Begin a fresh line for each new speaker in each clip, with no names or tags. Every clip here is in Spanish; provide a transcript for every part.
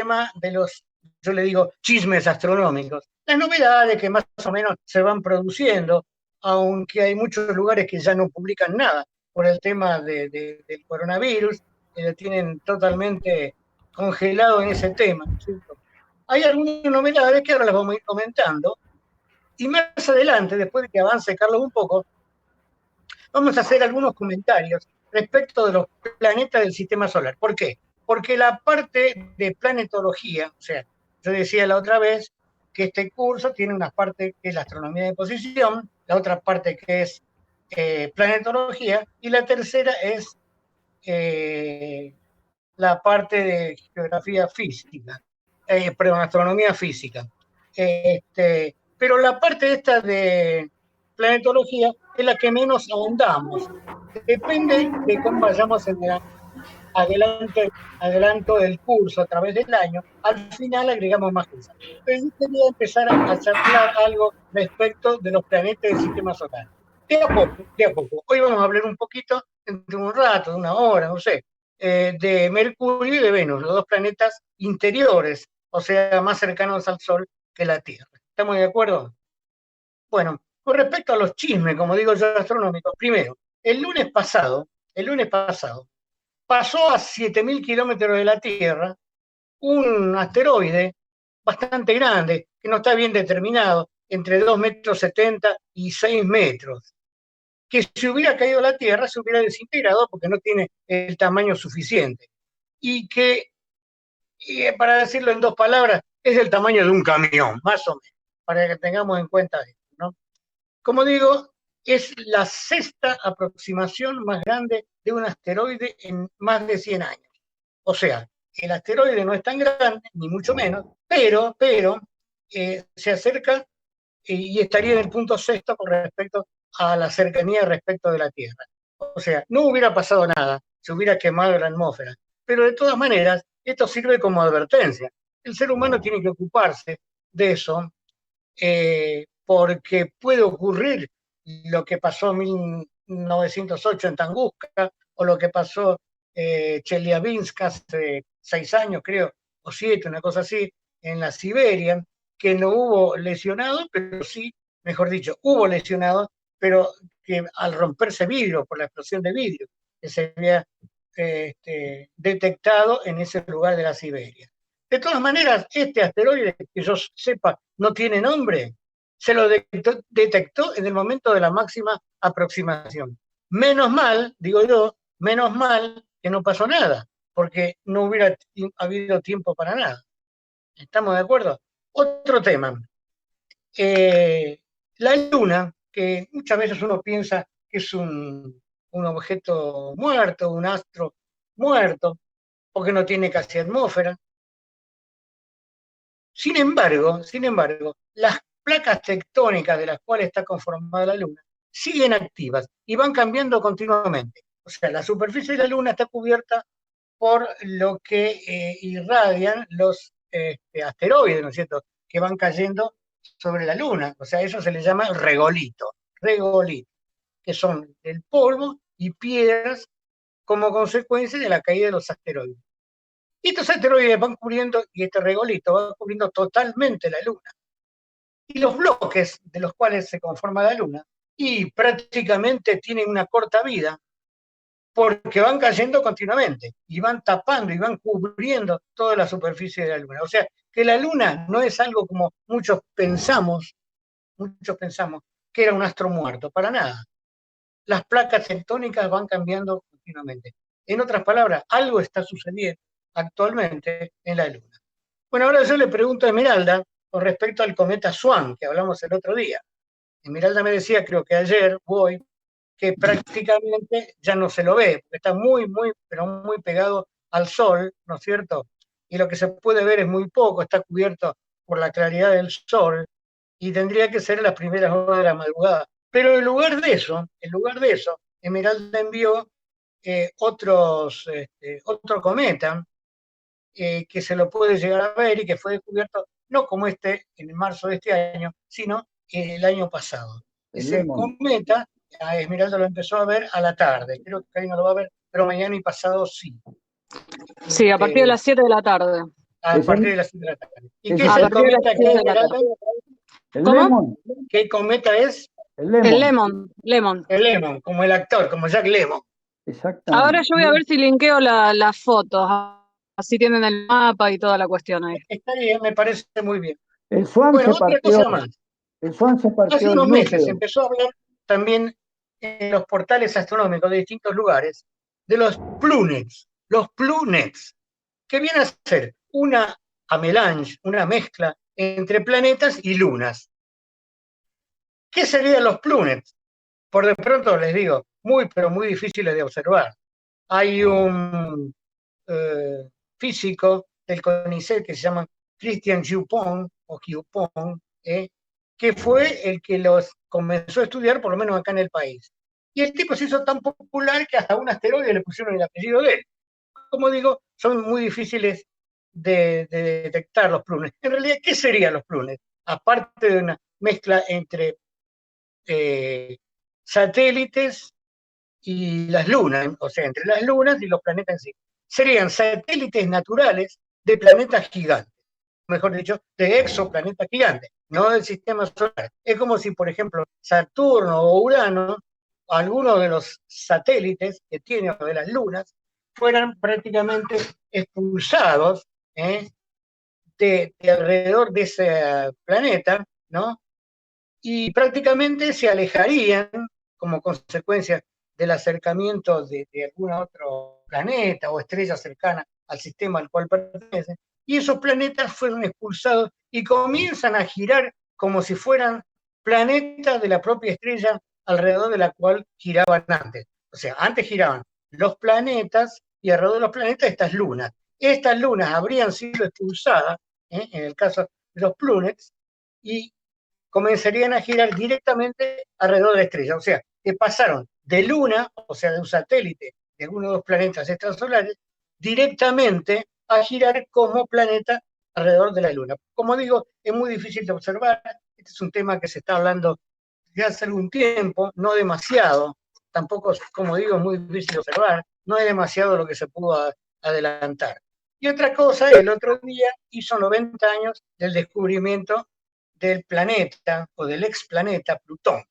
tema de los, yo le digo, chismes astronómicos. Las novedades que más o menos se van produciendo, aunque hay muchos lugares que ya no publican nada por el tema del coronavirus, que lo tienen totalmente congelado en ese tema, ¿no es cierto? Hay algunas novedades que ahora las vamos a ir comentando, y más adelante, después de que avance Carlos un poco, vamos a hacer algunos comentarios respecto de los planetas del sistema solar. ¿Por qué? Porque la parte de planetología, o sea, yo decía la otra vez que este curso tiene una parte que es la astronomía de posición, la otra parte que es planetología, y la tercera es la parte de geografía física, perdón, astronomía física. Pero la parte esta de planetología es la que menos ahondamos. Depende de cómo vayamos en adelanto del curso a través del año, al final agregamos más cosas. Pero yo quería empezar a charlar algo respecto de los planetas del sistema solar. De a poco, de a poco. Hoy vamos a hablar un poquito, de un rato, de una hora, no sé, de Mercurio y de Venus, los dos planetas interiores, o sea, más cercanos al Sol que la Tierra. ¿Estamos de acuerdo? Bueno, con respecto a los chismes, como digo yo, astronómicos, primero, el lunes pasado, pasó a 7.000 kilómetros de la Tierra un asteroide bastante grande, que no está bien determinado, entre 2,70 metros y 6 metros, que si hubiera caído a la Tierra se hubiera desintegrado porque no tiene el tamaño suficiente. Y que, para decirlo en dos palabras, es el tamaño de un camión, más o menos, para que tengamos en cuenta esto, ¿no? Como digo, es la sexta aproximación más grande de un asteroide en más de 100 años. O sea, el asteroide no es tan grande, ni mucho menos, pero se acerca y estaría en el punto sexto con respecto a la cercanía respecto de la Tierra. O sea, no hubiera pasado nada, se hubiera quemado la atmósfera. Pero de todas maneras, esto sirve como advertencia. El ser humano tiene que ocuparse de eso, porque puede ocurrir lo que pasó en 1908 en Tunguska, o lo que pasó Chelyabinsk hace 6 años, creo, o 7, una cosa así, en la Siberia, que no hubo lesionados, pero sí, mejor dicho, hubo lesionados, pero que al romperse vidrio, por la explosión de vidrio, que se había detectado en ese lugar de la Siberia. De todas maneras, este asteroide, que yo sepa, no tiene nombre, se lo detectó en el momento de la máxima aproximación. Menos mal, digo yo, menos mal que no pasó nada, porque no hubiera habido tiempo para nada. ¿Estamos de acuerdo? Otro tema. La Luna, que muchas veces uno piensa que es un objeto muerto, un astro muerto, porque no tiene casi atmósfera. Sin embargo, las placas tectónicas de las cuales está conformada la Luna siguen activas y van cambiando continuamente. O sea, la superficie de la Luna está cubierta por lo que irradian los asteroides, ¿no es cierto?, que van cayendo sobre la Luna. O sea, eso se le llama regolito, que son el polvo y piedras como consecuencia de la caída de los asteroides. Y estos asteroides van cubriendo, y este regolito va cubriendo totalmente la Luna. Y los bloques de los cuales se conforma la Luna, y prácticamente tienen una corta vida, porque van cayendo continuamente, y van tapando, y van cubriendo toda la superficie de la Luna. O sea, que la Luna no es algo como muchos pensamos, que era un astro muerto, para nada. Las placas tectónicas van cambiando continuamente. En otras palabras, algo está sucediendo actualmente en la Luna. Bueno, ahora yo le pregunto a Esmeralda con respecto al cometa Swan, que hablamos el otro día. Esmeralda me decía, creo que ayer, hoy, que prácticamente ya no se lo ve, porque está muy, muy, pero muy pegado al Sol, ¿no es cierto? Y lo que se puede ver es muy poco, está cubierto por la claridad del Sol, y tendría que ser en las primeras horas de la madrugada. Pero en lugar de eso, Esmeralda envió otro cometa que se lo puede llegar a ver y que fue descubierto no como en marzo de este año, sino el año pasado. Ese cometa, a Esmeralda lo empezó a ver a la tarde, creo que ahí no lo va a ver, pero mañana y pasado sí.
Sí, a partir de las 7 de la tarde.
a partir de las 7 de la tarde. ¿Y qué
a
es el
partir de las
cometa
7
que
de la tarde.
El
¿Cómo?
Lemon.
¿Qué cometa es?
El
El
Lemon.
Lemon.
El Lemon, como el actor, como Jack Lemmon.
Exactamente.
Ahora yo voy a ver si linkeo las fotos, así tienen el mapa y toda la cuestión ahí.
Está bien, me parece muy bien.
El Swan
Bueno,
se
otra
partió.
cosa más.
El Swan se
Hace
partió el
unos meses
glúteo.
empezó a hablar también en los portales astronómicos de distintos lugares de los planets. Los planets, que viene a ser una avalanche, una mezcla entre planetas y lunas. ¿Qué serían los planets? Por de pronto les digo, muy pero muy difíciles de observar. Hay un físico del CONICET que se llama Christian Dupont, que fue el que los comenzó a estudiar, por lo menos acá en el país. Y el tipo se hizo tan popular que hasta un asteroide le pusieron el apellido de él. Como digo, son muy difíciles de detectar los plunes. En realidad, ¿qué serían los plunes? Aparte de una mezcla entre satélites y las lunas, o sea, entre las lunas y los planetas en sí. Serían satélites naturales de planetas gigantes, mejor dicho, de exoplanetas gigantes, no del sistema solar. Es como si, por ejemplo, Saturno o Urano, algunos de los satélites que tiene o de las lunas, fueran prácticamente expulsados de alrededor de ese planeta, ¿no? Y prácticamente se alejarían como consecuencia del acercamiento de algún otro planeta o estrella cercana al sistema al cual pertenecen, y esos planetas fueron expulsados y comienzan a girar como si fueran planetas de la propia estrella alrededor de la cual giraban antes. O sea, antes giraban los planetas y alrededor de los planetas estas lunas. Estas lunas habrían sido expulsadas, en el caso de los planets, y comenzarían a girar directamente alrededor de la estrella. O sea, que pasaron de luna, o sea, de un satélite de alguno de los planetas extrasolares, directamente a girar como planeta alrededor de la luna. Como digo, es muy difícil de observar. Este es un tema que se está hablando ya hace algún tiempo, no demasiado. Tampoco, como digo, es muy difícil de observar. No es demasiado lo que se pudo adelantar. Y otra cosa, el otro día hizo 90 años del descubrimiento del planeta o del explaneta Plutón.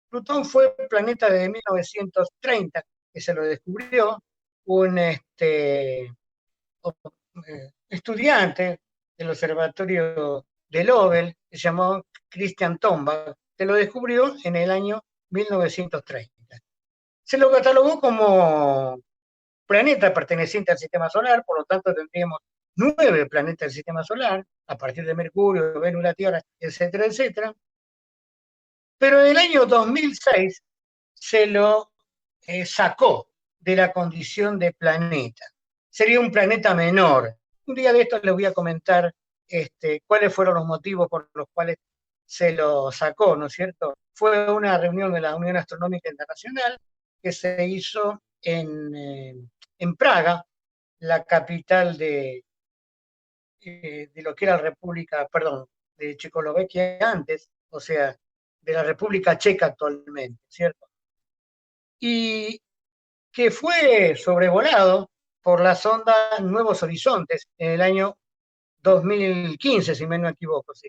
Plutón fue planeta desde 1930 que se lo descubrió un estudiante del observatorio de Lovell, que se llamó Christian Tombaugh, que lo descubrió en el año 1930. Se lo catalogó como planeta perteneciente al sistema solar, por lo tanto tendríamos 9 planetas del sistema solar, a partir de Mercurio, Venus, la Tierra, etcétera, etcétera. Pero en el año 2006 se lo sacó de la condición de planeta. Sería un planeta menor. Un día de estos les voy a comentar cuáles fueron los motivos por los cuales se lo sacó, ¿no es cierto? Fue una reunión de la Unión Astronómica Internacional que se hizo en Praga, la capital de lo que era la República, perdón, de Checoslovaquia antes, o sea, de la República Checa actualmente, ¿cierto? Y que fue sobrevolado por la sonda Nuevos Horizontes en el año 2015, si me no equivoco. ¿Sí?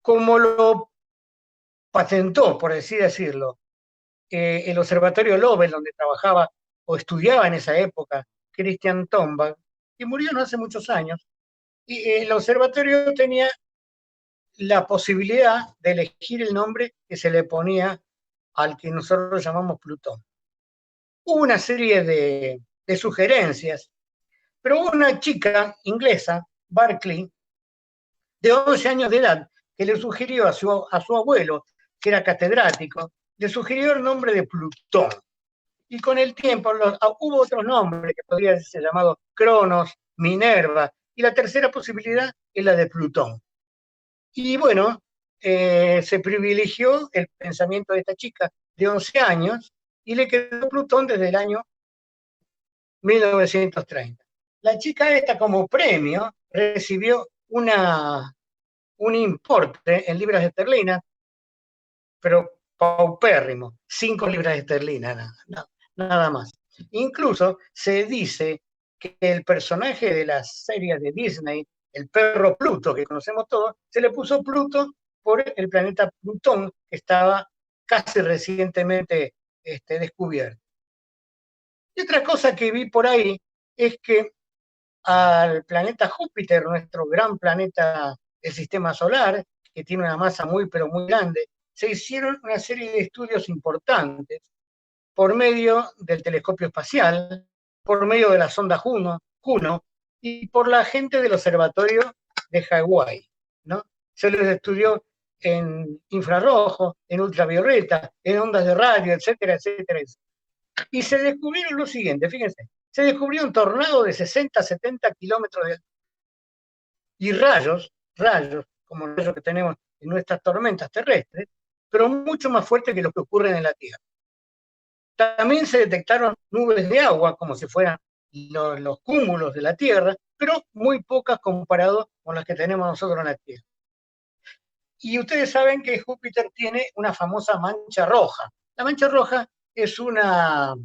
Como lo patentó, por así decirlo, el Observatorio Lovell, donde trabajaba o estudiaba en esa época Christian Tombaugh, que murió no hace muchos años, y el observatorio tenía la posibilidad de elegir el nombre que se le ponía al que nosotros llamamos Plutón. Hubo una serie de sugerencias, pero hubo una chica inglesa, Barclay, de 11 años de edad, que le sugirió a su abuelo, que era catedrático, le sugirió el nombre de Plutón. Y con el tiempo hubo otros nombres que podrían ser llamados Cronos, Minerva, y la tercera posibilidad es la de Plutón. Y bueno, se privilegió el pensamiento de esta chica de 11 años y le quedó Plutón desde el año 1930. La chica esta como premio recibió un importe en libras esterlinas, pero paupérrimo, 5 libras esterlinas, nada más. Incluso se dice que el personaje de la serie de Disney, el perro Pluto, que conocemos todos, se le puso Pluto por el planeta Plutón, que estaba casi recientemente descubierto. Y otra cosa que vi por ahí es que al planeta Júpiter, nuestro gran planeta del sistema solar, que tiene una masa muy, pero muy grande, se hicieron una serie de estudios importantes por medio del telescopio espacial, por medio de la sonda Juno y por la gente del observatorio de Hawái, ¿no? Se les estudió en infrarrojo, en ultravioleta, en ondas de radio, etcétera, etcétera, etcétera. Y se descubrieron lo siguiente, fíjense, se descubrió un tornado de 60 a 70 kilómetros de altura y rayos, como los rayos que tenemos en nuestras tormentas terrestres, pero mucho más fuertes que los que ocurren en la Tierra. También se detectaron nubes de agua, como si fueran los cúmulos de la Tierra, pero muy pocas comparado con las que tenemos nosotros en la Tierra. Y ustedes saben que Júpiter tiene una famosa mancha roja. La mancha roja es una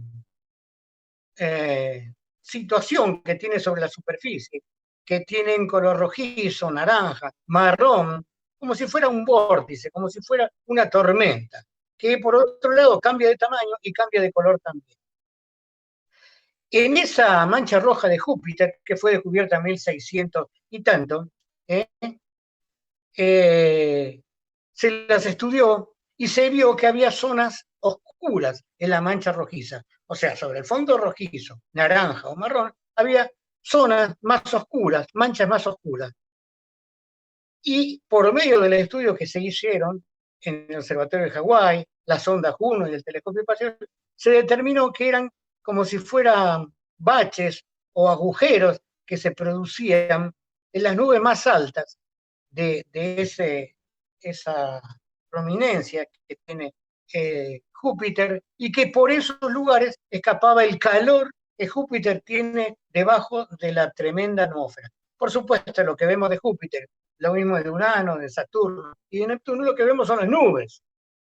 situación que tiene sobre la superficie, que tiene en color rojizo, naranja, marrón, como si fuera un vórtice, como si fuera una tormenta, que por otro lado cambia de tamaño y cambia de color también. En esa mancha roja de Júpiter, que fue descubierta en 1600 y tanto, se las estudió y se vio que había zonas oscuras en la mancha rojiza. O sea, sobre el fondo rojizo, naranja o marrón, había zonas más oscuras, manchas más oscuras. Y por medio de los estudios que se hicieron en el Observatorio de Hawái, la sonda Juno y el telescopio espacial, se determinó que eran como si fueran baches o agujeros que se producían en las nubes más altas de esa prominencia que tiene Júpiter, y que por esos lugares escapaba el calor que Júpiter tiene debajo de la tremenda atmósfera. Por supuesto, lo que vemos de Júpiter, lo mismo de Urano, de Saturno y de Neptuno, lo que vemos son las nubes.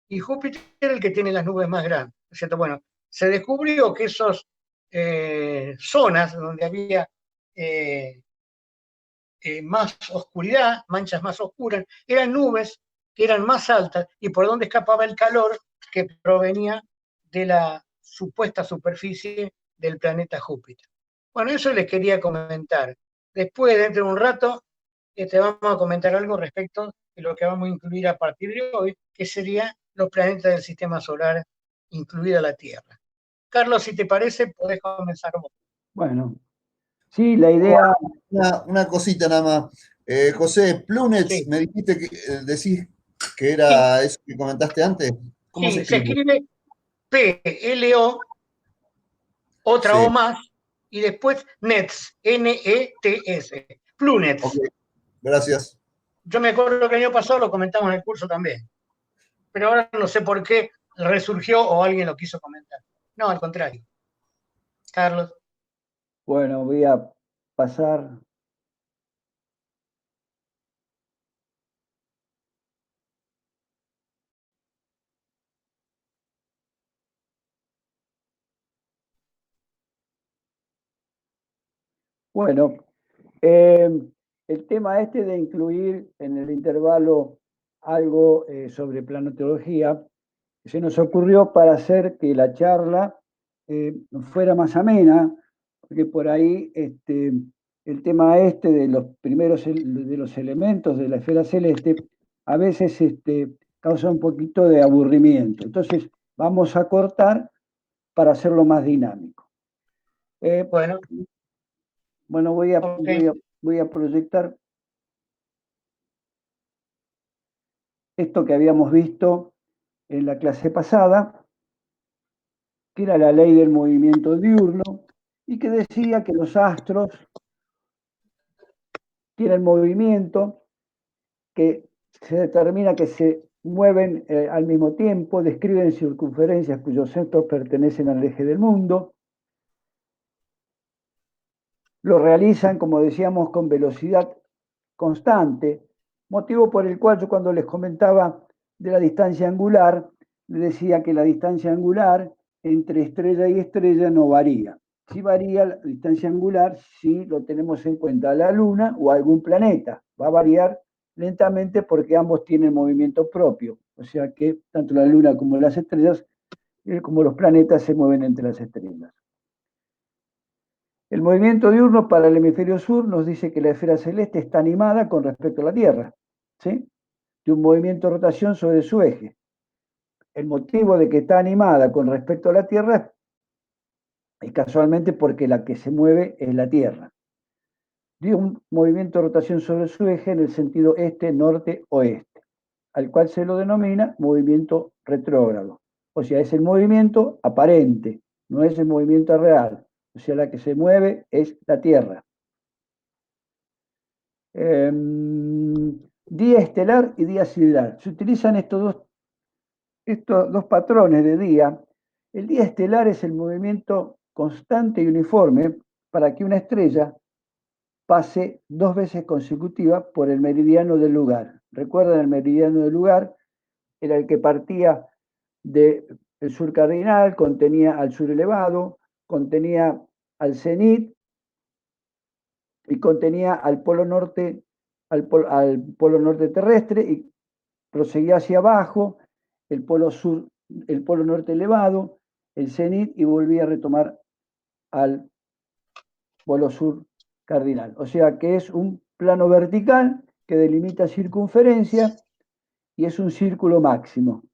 Y Júpiter es el que tiene las nubes más grandes, ¿cierto? Bueno, se descubrió que esas zonas donde había más oscuridad, manchas más oscuras, eran nubes que eran más altas y por donde escapaba el calor que provenía de la supuesta superficie del planeta Júpiter. Bueno, eso les quería comentar. Después, dentro de un rato, te vamos a comentar algo respecto de lo que vamos a incluir a partir de hoy, que serían los planetas del sistema solar, incluida la Tierra. Carlos, si te parece, podés comenzar vos.
Bueno, sí, la idea.
Una cosita nada más. José, Plunets,
Sí.
me dijiste que decís que era eso que comentaste antes. ¿Cómo
Sí,
se escribe?
P-L-O, otra
Sí.
O más, y después NETS, N-E-T-S, Plunets.
Ok, gracias.
Yo me acuerdo que el año pasado lo comentamos en el curso también, pero ahora no sé por qué resurgió o alguien lo quiso comentar. No, al contrario. Carlos.
Bueno, voy a pasar. Bueno, el tema este de incluir en el intervalo algo sobre planetología, se nos ocurrió para hacer que la charla fuera más amena, porque por ahí el tema este de los primeros de los elementos de la esfera celeste a veces causa un poquito de aburrimiento. Entonces vamos a cortar para hacerlo más dinámico.
Bueno,
Bueno,
okay.
voy a proyectar esto que habíamos visto en la clase pasada, que era la ley del movimiento diurno, y que decía que los astros tienen movimiento, que se determina que se mueven al mismo tiempo, describen circunferencias cuyos centros pertenecen al eje del mundo, lo realizan, como decíamos, con velocidad constante, motivo por el cual yo cuando les comentaba de la distancia angular, les decía que la distancia angular entre estrella y estrella no varía. sí varía la distancia angular si lo tenemos en cuenta a la Luna o a algún planeta. Va a variar lentamente porque ambos tienen movimiento propio. O sea que tanto la Luna como las estrellas, como los planetas, se mueven entre las estrellas. El movimiento diurno para el hemisferio sur nos dice que la esfera celeste está animada con respecto a la Tierra, ¿sí? De un movimiento de rotación sobre su eje. El motivo de que está animada con respecto a la Tierra es casualmente porque la que se mueve es la Tierra. De un movimiento de rotación sobre su eje en el sentido este, norte, oeste, al cual se lo denomina movimiento retrógrado. O sea, es el movimiento aparente, no es el movimiento real. O sea, la que se mueve es la Tierra. Día estelar y día sideral. Se utilizan estos dos patrones de día. El día estelar es el movimiento constante y uniforme para que una estrella pase 2 veces consecutivas por el meridiano del lugar. ¿Recuerdan el meridiano del lugar? Era el que partía del sur cardinal, contenía al sur elevado, contenía al cenit y contenía al polo norte, al polo norte terrestre, y proseguía hacia abajo, el polo sur, el polo norte elevado, el cenit, y volvía a retomar al polo sur cardinal. O sea que es un plano vertical que delimita circunferencia y es un círculo máximo.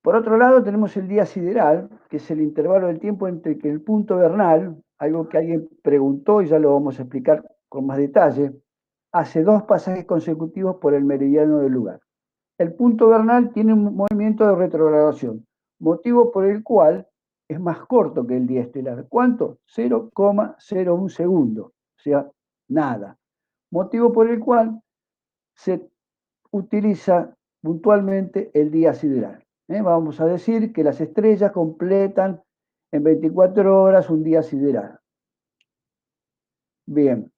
Por otro lado, tenemos el día sideral, que es el intervalo del tiempo entre que el punto vernal, algo que alguien preguntó y ya lo vamos a explicar con más detalle, hace 2 pasajes consecutivos por el meridiano del lugar. El punto vernal tiene un movimiento de retrogradación, motivo por el cual es más corto que el día estelar. ¿Cuánto? 0,01 segundos, o sea, nada. Motivo por el cual se utiliza puntualmente el día sideral. Vamos a decir que las estrellas completan en 24 horas un día sideral. Bien.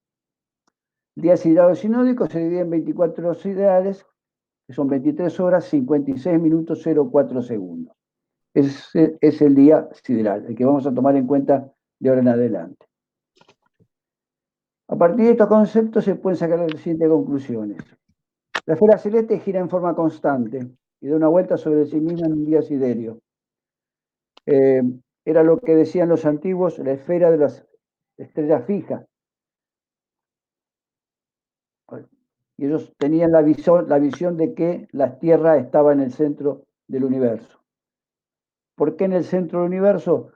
El día sideral sinódico se divide en 24 horas siderales, que son 23 horas, 56 minutos, 04 segundos. Ese es el día sideral, el que vamos a tomar en cuenta de ahora en adelante. A partir de estos conceptos se pueden sacar las siguientes conclusiones. La esfera celeste gira en forma constante y da una vuelta sobre sí misma en un día siderio. Era lo que decían los antiguos, la esfera de las estrellas fijas. Y ellos tenían la visión de que la Tierra estaba en el centro del universo. ¿Por qué en el centro del universo?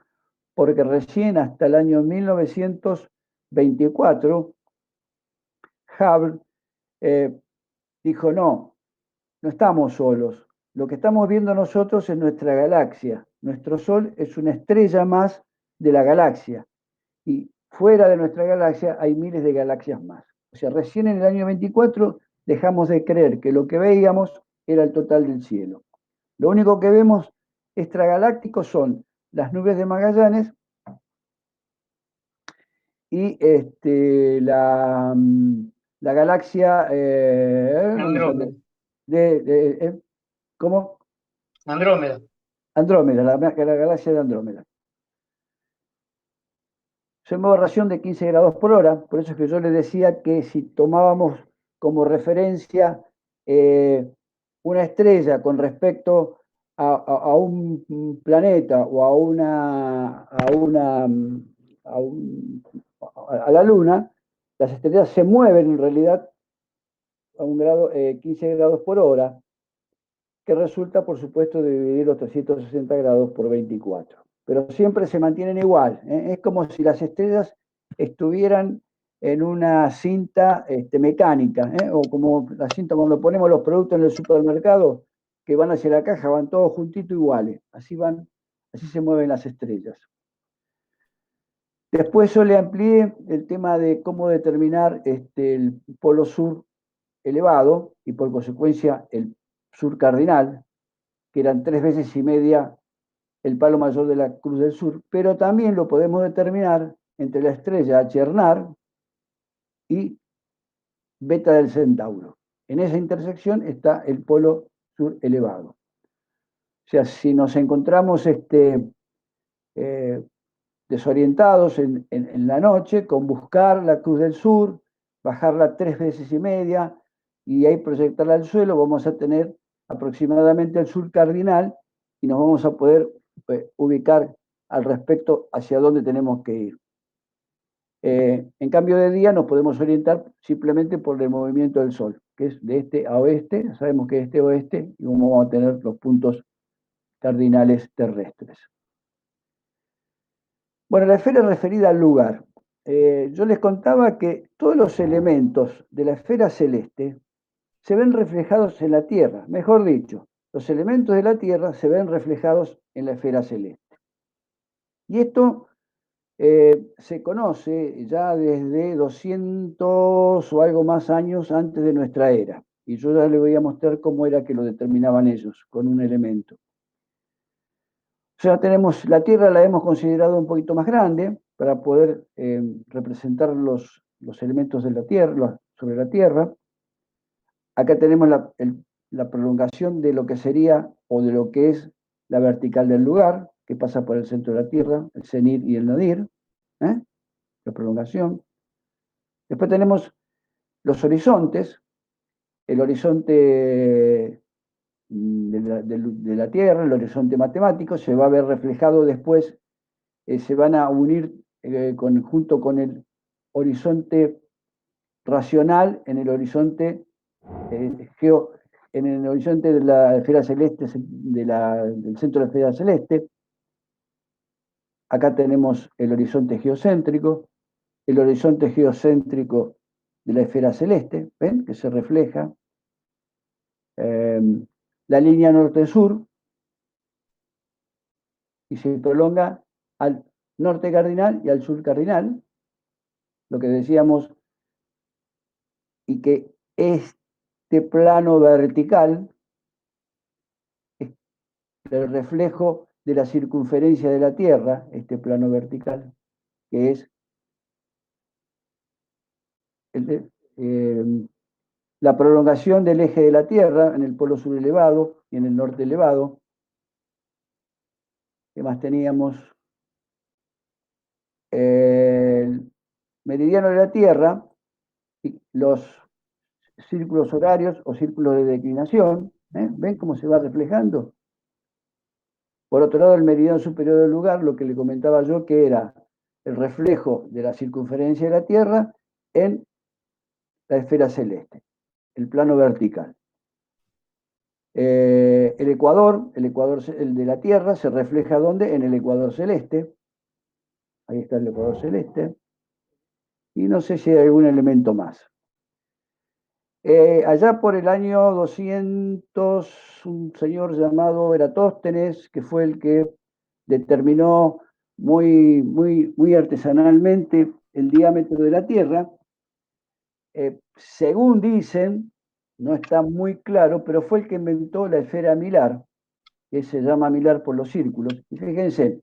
Porque recién hasta el año 1924, Hubble dijo, no estamos solos. Lo que estamos viendo nosotros es nuestra galaxia. Nuestro Sol es una estrella más de la galaxia. Y fuera de nuestra galaxia hay miles de galaxias más. O sea, recién en el año 24 dejamos de creer que lo que veíamos era el total del cielo. Lo único que vemos extragalácticos son las nubes de Magallanes y la galaxia
Andrómeda.
¿Cómo?
Andrómeda.
Andrómeda, la galaxia de Andrómeda. Se mueve a ración de 15 grados por hora, por eso es que yo les decía que si tomábamos como referencia una estrella con respecto a un planeta o a la Luna, las estrellas se mueven en realidad a un grado, 15 grados por hora, que resulta, por supuesto, de dividir los 360 grados por 24. Pero siempre se mantienen igual. Es como si las estrellas estuvieran en una cinta mecánica, o como la cinta cuando ponemos los productos en el supermercado, que van hacia la caja, van todos juntitos iguales. Así se mueven las estrellas. Después yo le amplié el tema de cómo determinar el polo sur elevado y por consecuencia el sur cardinal, que eran 3 veces y media el palo mayor de la Cruz del Sur, pero también lo podemos determinar entre la estrella Chernar y Beta del Centauro. En esa intersección está el polo sur elevado. O sea, si nos encontramos desorientados en la noche, con buscar la Cruz del Sur, bajarla 3 veces y media, y ahí proyectarla al suelo, vamos a tener aproximadamente el sur cardinal, y nos vamos a poder ubicar al respecto hacia dónde tenemos que ir. En cambio de día nos podemos orientar simplemente por el movimiento del Sol, que es de este a oeste, sabemos que es este a oeste, y vamos a tener los puntos cardinales terrestres. Bueno, la esfera es referida al lugar. Yo les contaba que todos los elementos de la esfera celeste se ven reflejados en la Tierra, mejor dicho, los elementos de la Tierra se ven reflejados en la esfera celeste. Y esto se conoce ya desde 200 o algo más años antes de nuestra era. Y yo ya les voy a mostrar cómo era que lo determinaban ellos, con un elemento. O sea, tenemos, la Tierra la hemos considerado un poquito más grande para poder representar los elementos de la Tierra, sobre la Tierra. Acá tenemos la prolongación de lo que sería, o de lo que es la vertical del lugar, que pasa por el centro de la Tierra, el cenit y el nadir, la prolongación. Después tenemos los horizontes, el horizonte de la Tierra, el horizonte matemático, se va a ver reflejado después, se van a unir junto con el horizonte racional en el horizonte en el horizonte de la esfera celeste, del centro de la esfera celeste. Acá tenemos el horizonte geocéntrico de la esfera celeste, ¿ven? Que se refleja. La línea norte-sur, y se prolonga al norte cardinal y al sur cardinal, lo que decíamos, y que este plano vertical es el reflejo de la circunferencia de la Tierra, este plano vertical, que es la prolongación del eje de la Tierra en el polo sur elevado y en el norte elevado. ¿Qué más teníamos? El meridiano de la Tierra, y los círculos horarios o círculos de declinación, ¿ven cómo se va reflejando? Por otro lado, el meridiano superior del lugar, lo que le comentaba yo, que era el reflejo de la circunferencia de la Tierra en la esfera celeste, el plano vertical. El ecuador, el de la Tierra, se refleja ¿dónde? En el ecuador celeste. Ahí está el ecuador celeste. Y no sé si hay algún elemento más. Allá por el año 200, un señor llamado Eratóstenes, que fue el que determinó muy artesanalmente el diámetro de la Tierra, según dicen, no está muy claro, pero fue el que inventó la esfera milar, que se llama milar por los círculos. Y fíjense,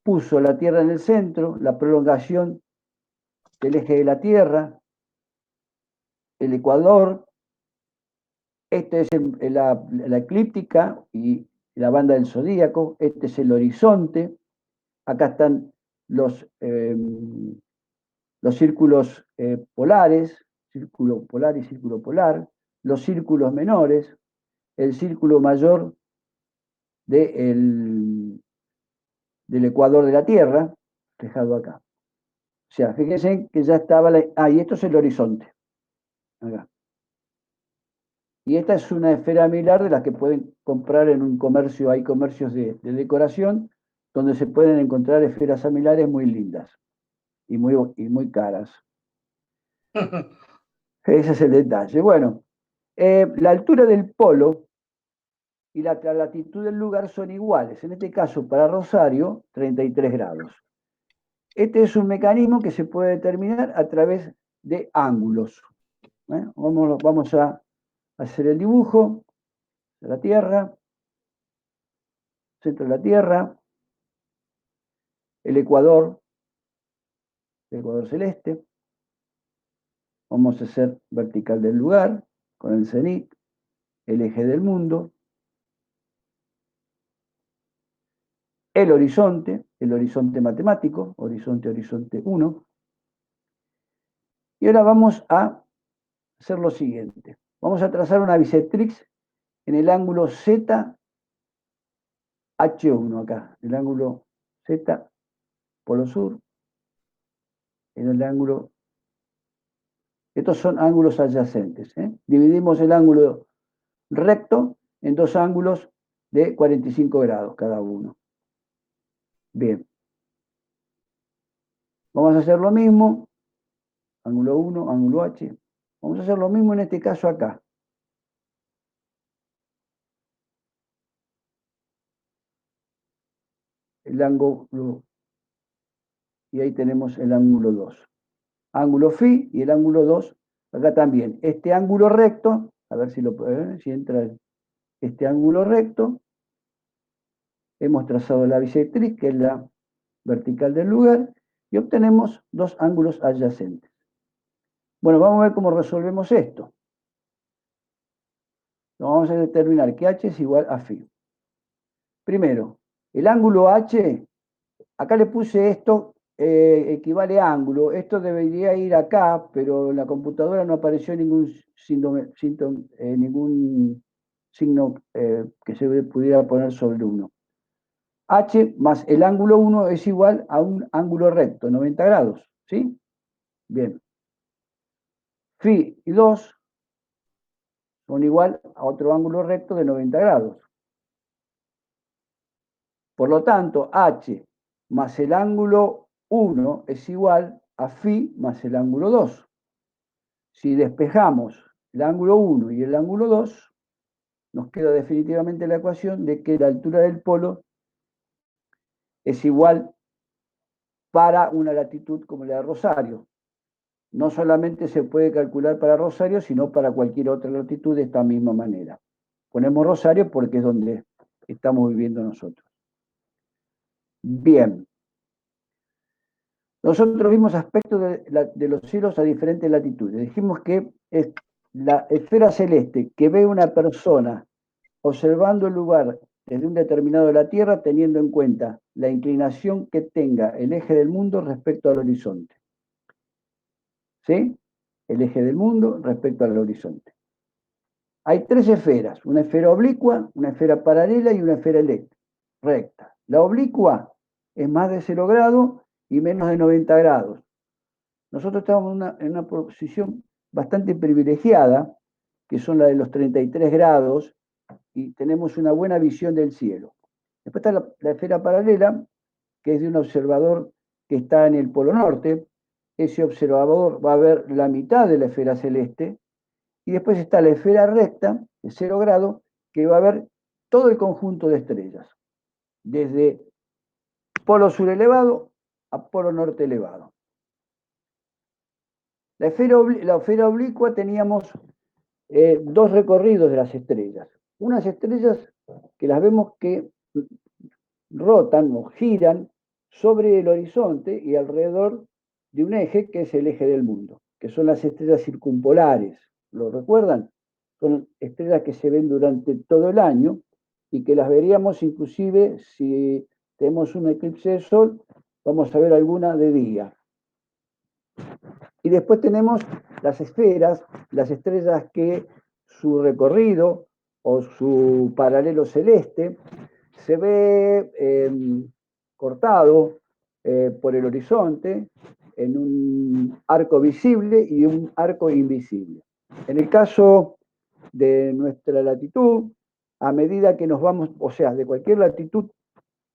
puso la Tierra en el centro, la prolongación del eje de la Tierra, el ecuador, este es la eclíptica y la banda del zodíaco, este es el horizonte, acá están los círculos polares, círculo polar y círculo polar, los círculos menores, el círculo mayor del ecuador de la Tierra, dejado acá. O sea, fíjense que ya estaba y esto es el horizonte. Acá. Y esta es una esfera milar de las que pueden comprar en un comercio, hay comercios de decoración, donde se pueden encontrar esferas similares muy lindas y muy caras. Ese es el detalle. Bueno, la altura del polo y la latitud del lugar son iguales. En este caso, para Rosario, 33 grados. Este es un mecanismo que se puede determinar a través de ángulos. Vamos a hacer el dibujo de la Tierra, centro de la Tierra, el ecuador celeste. Vamos a hacer vertical del lugar, con el cenit, el eje del mundo. el horizonte matemático, horizonte 1. Y ahora vamos a hacer lo siguiente. Vamos a trazar una bisectrix en el ángulo ZH1 acá, el ángulo Z, polo sur, en el ángulo. Estos son ángulos adyacentes. Dividimos el ángulo recto en dos ángulos de 45 grados cada uno. Bien. Vamos a hacer lo mismo, ángulo 1, ángulo H. Vamos a hacer lo mismo en este caso acá. El ángulo, y ahí tenemos el ángulo 2. Ángulo phi y el ángulo 2, acá también. Este ángulo recto, a ver si si entra este ángulo recto, hemos trazado la bisectriz, que es la vertical del lugar, y obtenemos dos ángulos adyacentes. Bueno, vamos a ver cómo resolvemos esto. Vamos a determinar que h es igual a phi. Primero, el ángulo h, acá le puse esto, equivale a ángulo. Esto debería ir acá, pero en la computadora no apareció ningún signo que se pudiera poner sobre 1. H más el ángulo 1 es igual a un ángulo recto, 90 grados. ¿Sí? Bien. Phi y 2 son igual a otro ángulo recto de 90 grados. Por lo tanto, H más el ángulo 1 es igual a phi más el ángulo 2. Si despejamos el ángulo 1 y el ángulo 2, nos queda definitivamente la ecuación de que la altura del polo es igual para una latitud como la de Rosario. No solamente se puede calcular para Rosario, sino para cualquier otra latitud de esta misma manera. Ponemos Rosario porque es donde estamos viviendo nosotros. Bien. Nosotros vimos aspectos de los cielos a diferentes latitudes. Dijimos que es la esfera celeste que ve una persona observando el lugar desde un determinado de la Tierra, teniendo en cuenta la inclinación que tenga el eje del mundo respecto al horizonte. ¿Sí? El eje del mundo respecto al horizonte. Hay tres esferas, una esfera oblicua, una esfera paralela y una esfera recta. La oblicua es más de 0 grados y menos de 90 grados. Nosotros estamos en una posición bastante privilegiada, que son la de los 33 grados, y tenemos una buena visión del cielo. Después está la esfera paralela, que es de un observador que está en el Polo Norte. Ese observador va a ver la mitad de la esfera celeste. Y después está la esfera recta, de 0 grados, que va a ver todo el conjunto de estrellas, desde Polo Sur elevado a Polo Norte elevado. La esfera oblicua teníamos dos recorridos de las estrellas. Unas estrellas que las vemos que rotan o giran sobre el horizonte y alrededor de un eje que es el eje del mundo, que son las estrellas circumpolares. ¿Lo recuerdan? Son estrellas que se ven durante todo el año y que las veríamos inclusive si tenemos un eclipse de sol, vamos a ver alguna de día. Y después tenemos las esferas, las estrellas que su recorrido o su paralelo celeste se ve cortado por el horizonte en un arco visible y un arco invisible. En el caso de nuestra latitud, a medida que nos vamos, o sea, de cualquier latitud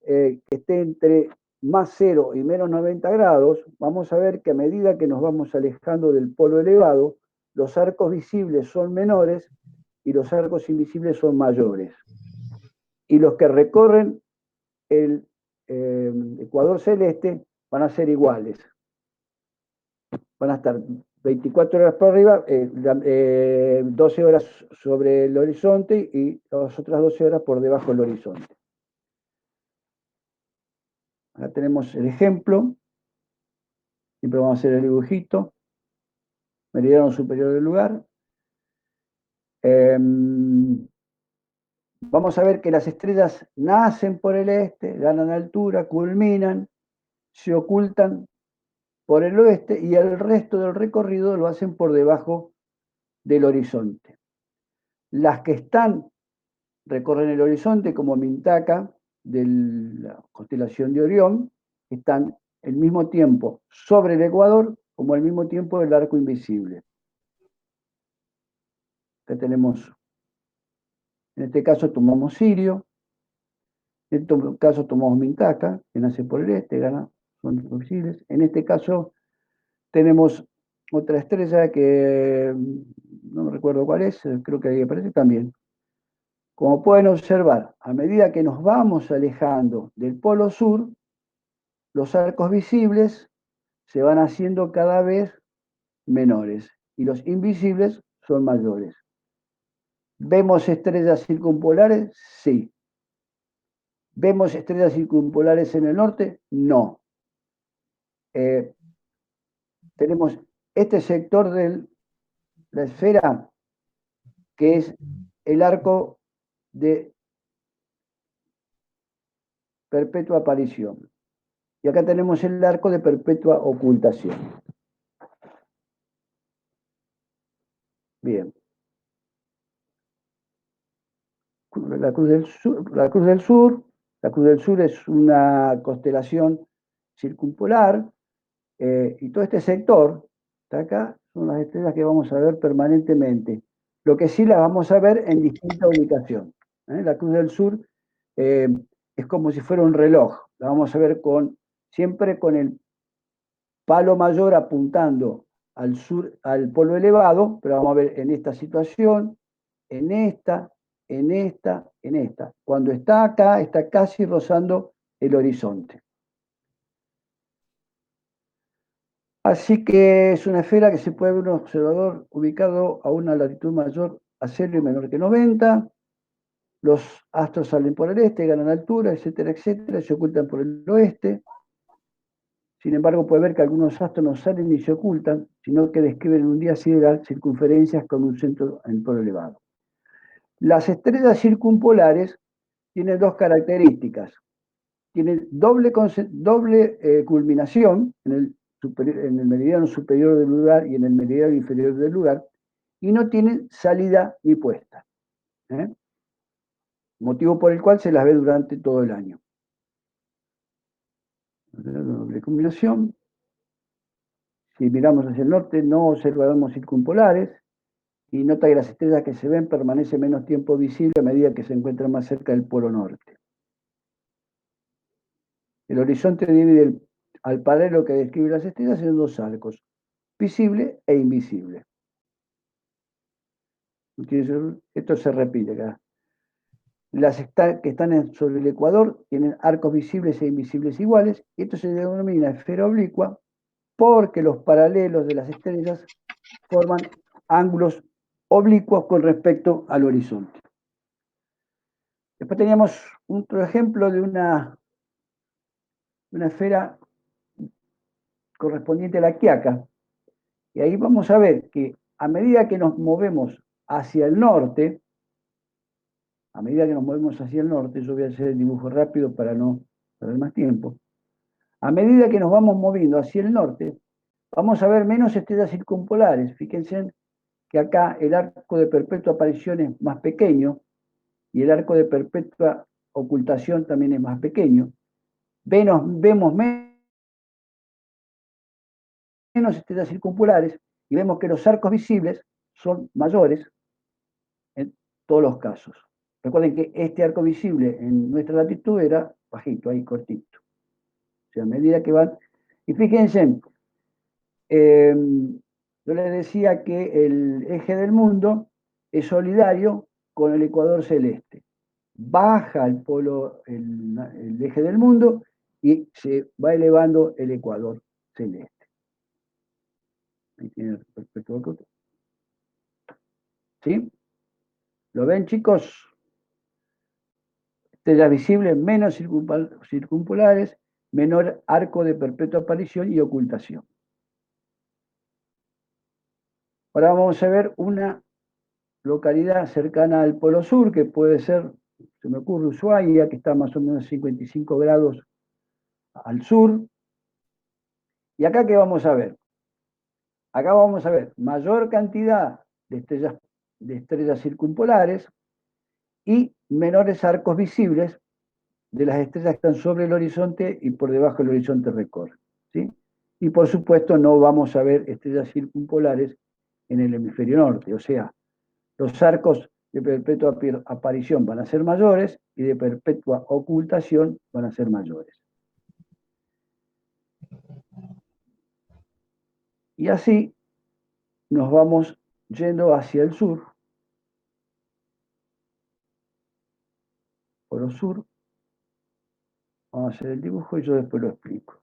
que esté entre más 0 y menos 90 grados, vamos a ver que a medida que nos vamos alejando del polo elevado, los arcos visibles son menores y los arcos invisibles son mayores. Y los que recorren el ecuador celeste van a ser iguales. Van a estar 24 horas por arriba, 12 horas sobre el horizonte y las otras 12 horas por debajo del horizonte. Acá tenemos el ejemplo. Siempre vamos a hacer el dibujito. Meridiano superior del lugar. vamos a ver que las estrellas nacen por el este, ganan altura, culminan, se ocultan por el oeste y el resto del recorrido lo hacen por debajo del horizonte. Las que recorren el horizonte, como Mintaka, de la constelación de Orión, están al mismo tiempo sobre el ecuador como al mismo tiempo el arco invisible. Acá tenemos, en este caso tomamos Sirio, en este caso tomamos Mintaka, que nace por el este, son visibles. En este caso tenemos otra estrella que no me recuerdo cuál es, creo que ahí aparece también. Como pueden observar, a medida que nos vamos alejando del polo sur, los arcos visibles se van haciendo cada vez menores y los invisibles son mayores. ¿Vemos estrellas circumpolares? Sí. ¿Vemos estrellas circumpolares en el norte? No. Tenemos este sector de la esfera que es el arco de perpetua aparición. Y acá tenemos el arco de perpetua ocultación. Bien. La Cruz del Sur, la Cruz del Sur, la Cruz del Sur es una constelación circumpolar, y todo este sector, está acá, son las estrellas que vamos a ver permanentemente. Lo que sí las vamos a ver en distinta ubicación. La Cruz del Sur es como si fuera un reloj. La vamos a ver siempre con el palo mayor apuntando al sur, al polo elevado, pero vamos a ver en esta situación, en esta, en esta, en esta. Cuando está acá, está casi rozando el horizonte. Así que es una esfera que se puede ver un observador ubicado a una latitud mayor a 0 y menor que 90. Los astros salen por el este, ganan altura, etcétera, etcétera, se ocultan por el oeste. Sin embargo, puede ver que algunos astros no salen ni se ocultan, sino que describen un día sideral circunferencias con un centro en polo elevado. Las estrellas circumpolares tienen dos características. Tienen doble culminación en el meridiano superior del lugar y en el meridiano inferior del lugar, y no tienen salida ni puesta. Motivo por el cual se las ve durante todo el año. Doble culminación. Si miramos hacia el norte, no observamos circumpolares, y nota que las estrellas que se ven permanecen menos tiempo visible a medida que se encuentran más cerca del polo norte. El horizonte divide al paralelo que describe las estrellas en dos arcos, visible e invisible. Esto se repite acá. Las que están sobre el ecuador tienen arcos visibles e invisibles iguales, y esto se denomina esfera oblicua porque los paralelos de las estrellas forman ángulos oblicuos con respecto al horizonte. Después teníamos otro ejemplo de una esfera correspondiente a la Quiaca, y ahí vamos a ver que a medida que nos movemos hacia el norte, yo voy a hacer el dibujo rápido para no perder más tiempo. A medida que nos vamos moviendo hacia el norte, vamos a ver menos estrellas circumpolares. Fíjense que acá el arco de perpetua aparición es más pequeño y el arco de perpetua ocultación también es más pequeño. Vemos menos estrellas circumpolares y vemos que los arcos visibles son mayores en todos los casos. Recuerden que este arco visible en nuestra latitud era bajito, ahí cortito. O sea, a medida que van... Y fíjense, yo les decía que el eje del mundo es solidario con el ecuador celeste. Baja el eje del mundo y se va elevando el ecuador celeste. Ahí tiene respecto al otro. ¿Sí? ¿Lo ven, chicos? Estrellas visibles menos circumpolares, menor arco de perpetua aparición y ocultación. Ahora vamos a ver una localidad cercana al Polo Sur, que puede ser Se me ocurre Ushuaia, que está más o menos 55 grados al sur. ¿Y acá qué vamos a ver? Acá vamos a ver mayor cantidad de estrellas circumpolares y menores arcos visibles de las estrellas que están sobre el horizonte y por debajo del horizonte recorren, ¿sí? Y por supuesto no vamos a ver estrellas circumpolares en el hemisferio norte, o sea, los arcos de perpetua aparición van a ser mayores y de perpetua ocultación van a ser mayores. Y así nos vamos yendo hacia el sur, polo sur. Vamos a hacer el dibujo y yo después lo explico.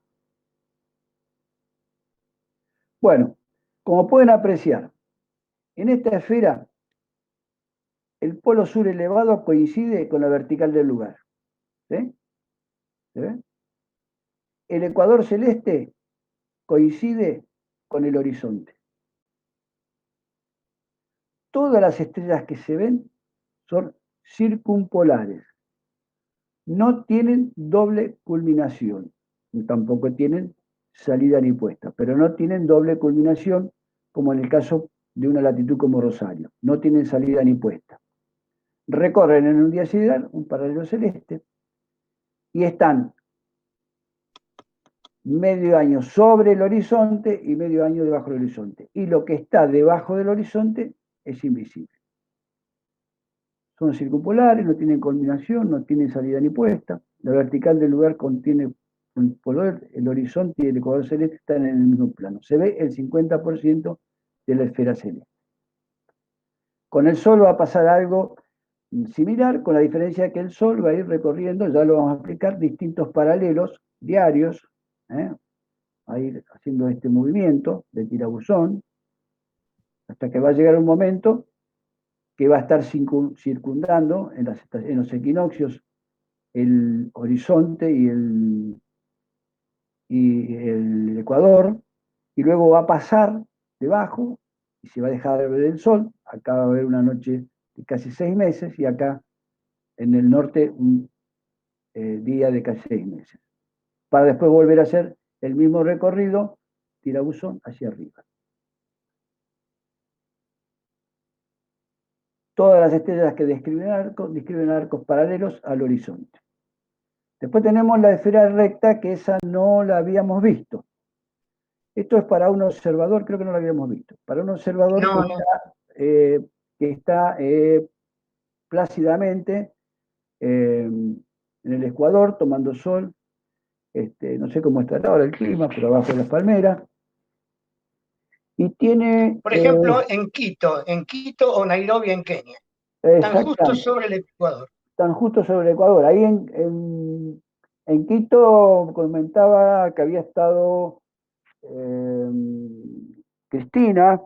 Bueno, como pueden apreciar, en esta esfera el polo sur elevado coincide con la vertical del lugar. ¿Sí? ¿Se ve? El ecuador celeste coincide con el horizonte. Todas las estrellas que se ven son circumpolares. No tienen doble culminación, tampoco tienen salida ni puesta, pero no tienen doble culminación como en el caso de una latitud como Rosario. No tienen salida ni puesta. Recorren en un día sideral un paralelo celeste y están medio año sobre el horizonte y medio año debajo del horizonte. Y lo que está debajo del horizonte es invisible. Son circumpolares, no tienen culminación, no tienen salida ni puesta. La vertical del lugar contiene el horizonte y el ecuador celeste están en el mismo plano. Se ve el 50% de la esfera celeste. Con el Sol va a pasar algo similar, con la diferencia de que el Sol va a ir recorriendo, ya lo vamos a explicar, distintos paralelos diarios, a ir haciendo este movimiento de tirabuzón, hasta que va a llegar un momento que va a estar circundando en los equinoccios el horizonte y el ecuador, y luego va a pasar debajo y se va a dejar de ver el sol. Acá va a haber una noche de casi 6 meses y acá en el norte un día de casi 6 meses, para después volver a hacer el mismo recorrido, tirabuzón hacia arriba. Todas las estrellas que describen arcos paralelos al horizonte. Después tenemos la esfera recta, que esa no la habíamos visto. Esto es para un observador, creo que no lo habíamos visto. Para un observador
No,
que está plácidamente en el Ecuador, tomando sol. No sé cómo estará ahora el clima, pero abajo de las palmeras. Y tiene...
por ejemplo, en Quito o Nairobi en Kenia. Están justo sobre el Ecuador.
Están justo sobre el Ecuador. Ahí en Quito comentaba que había estado Cristina,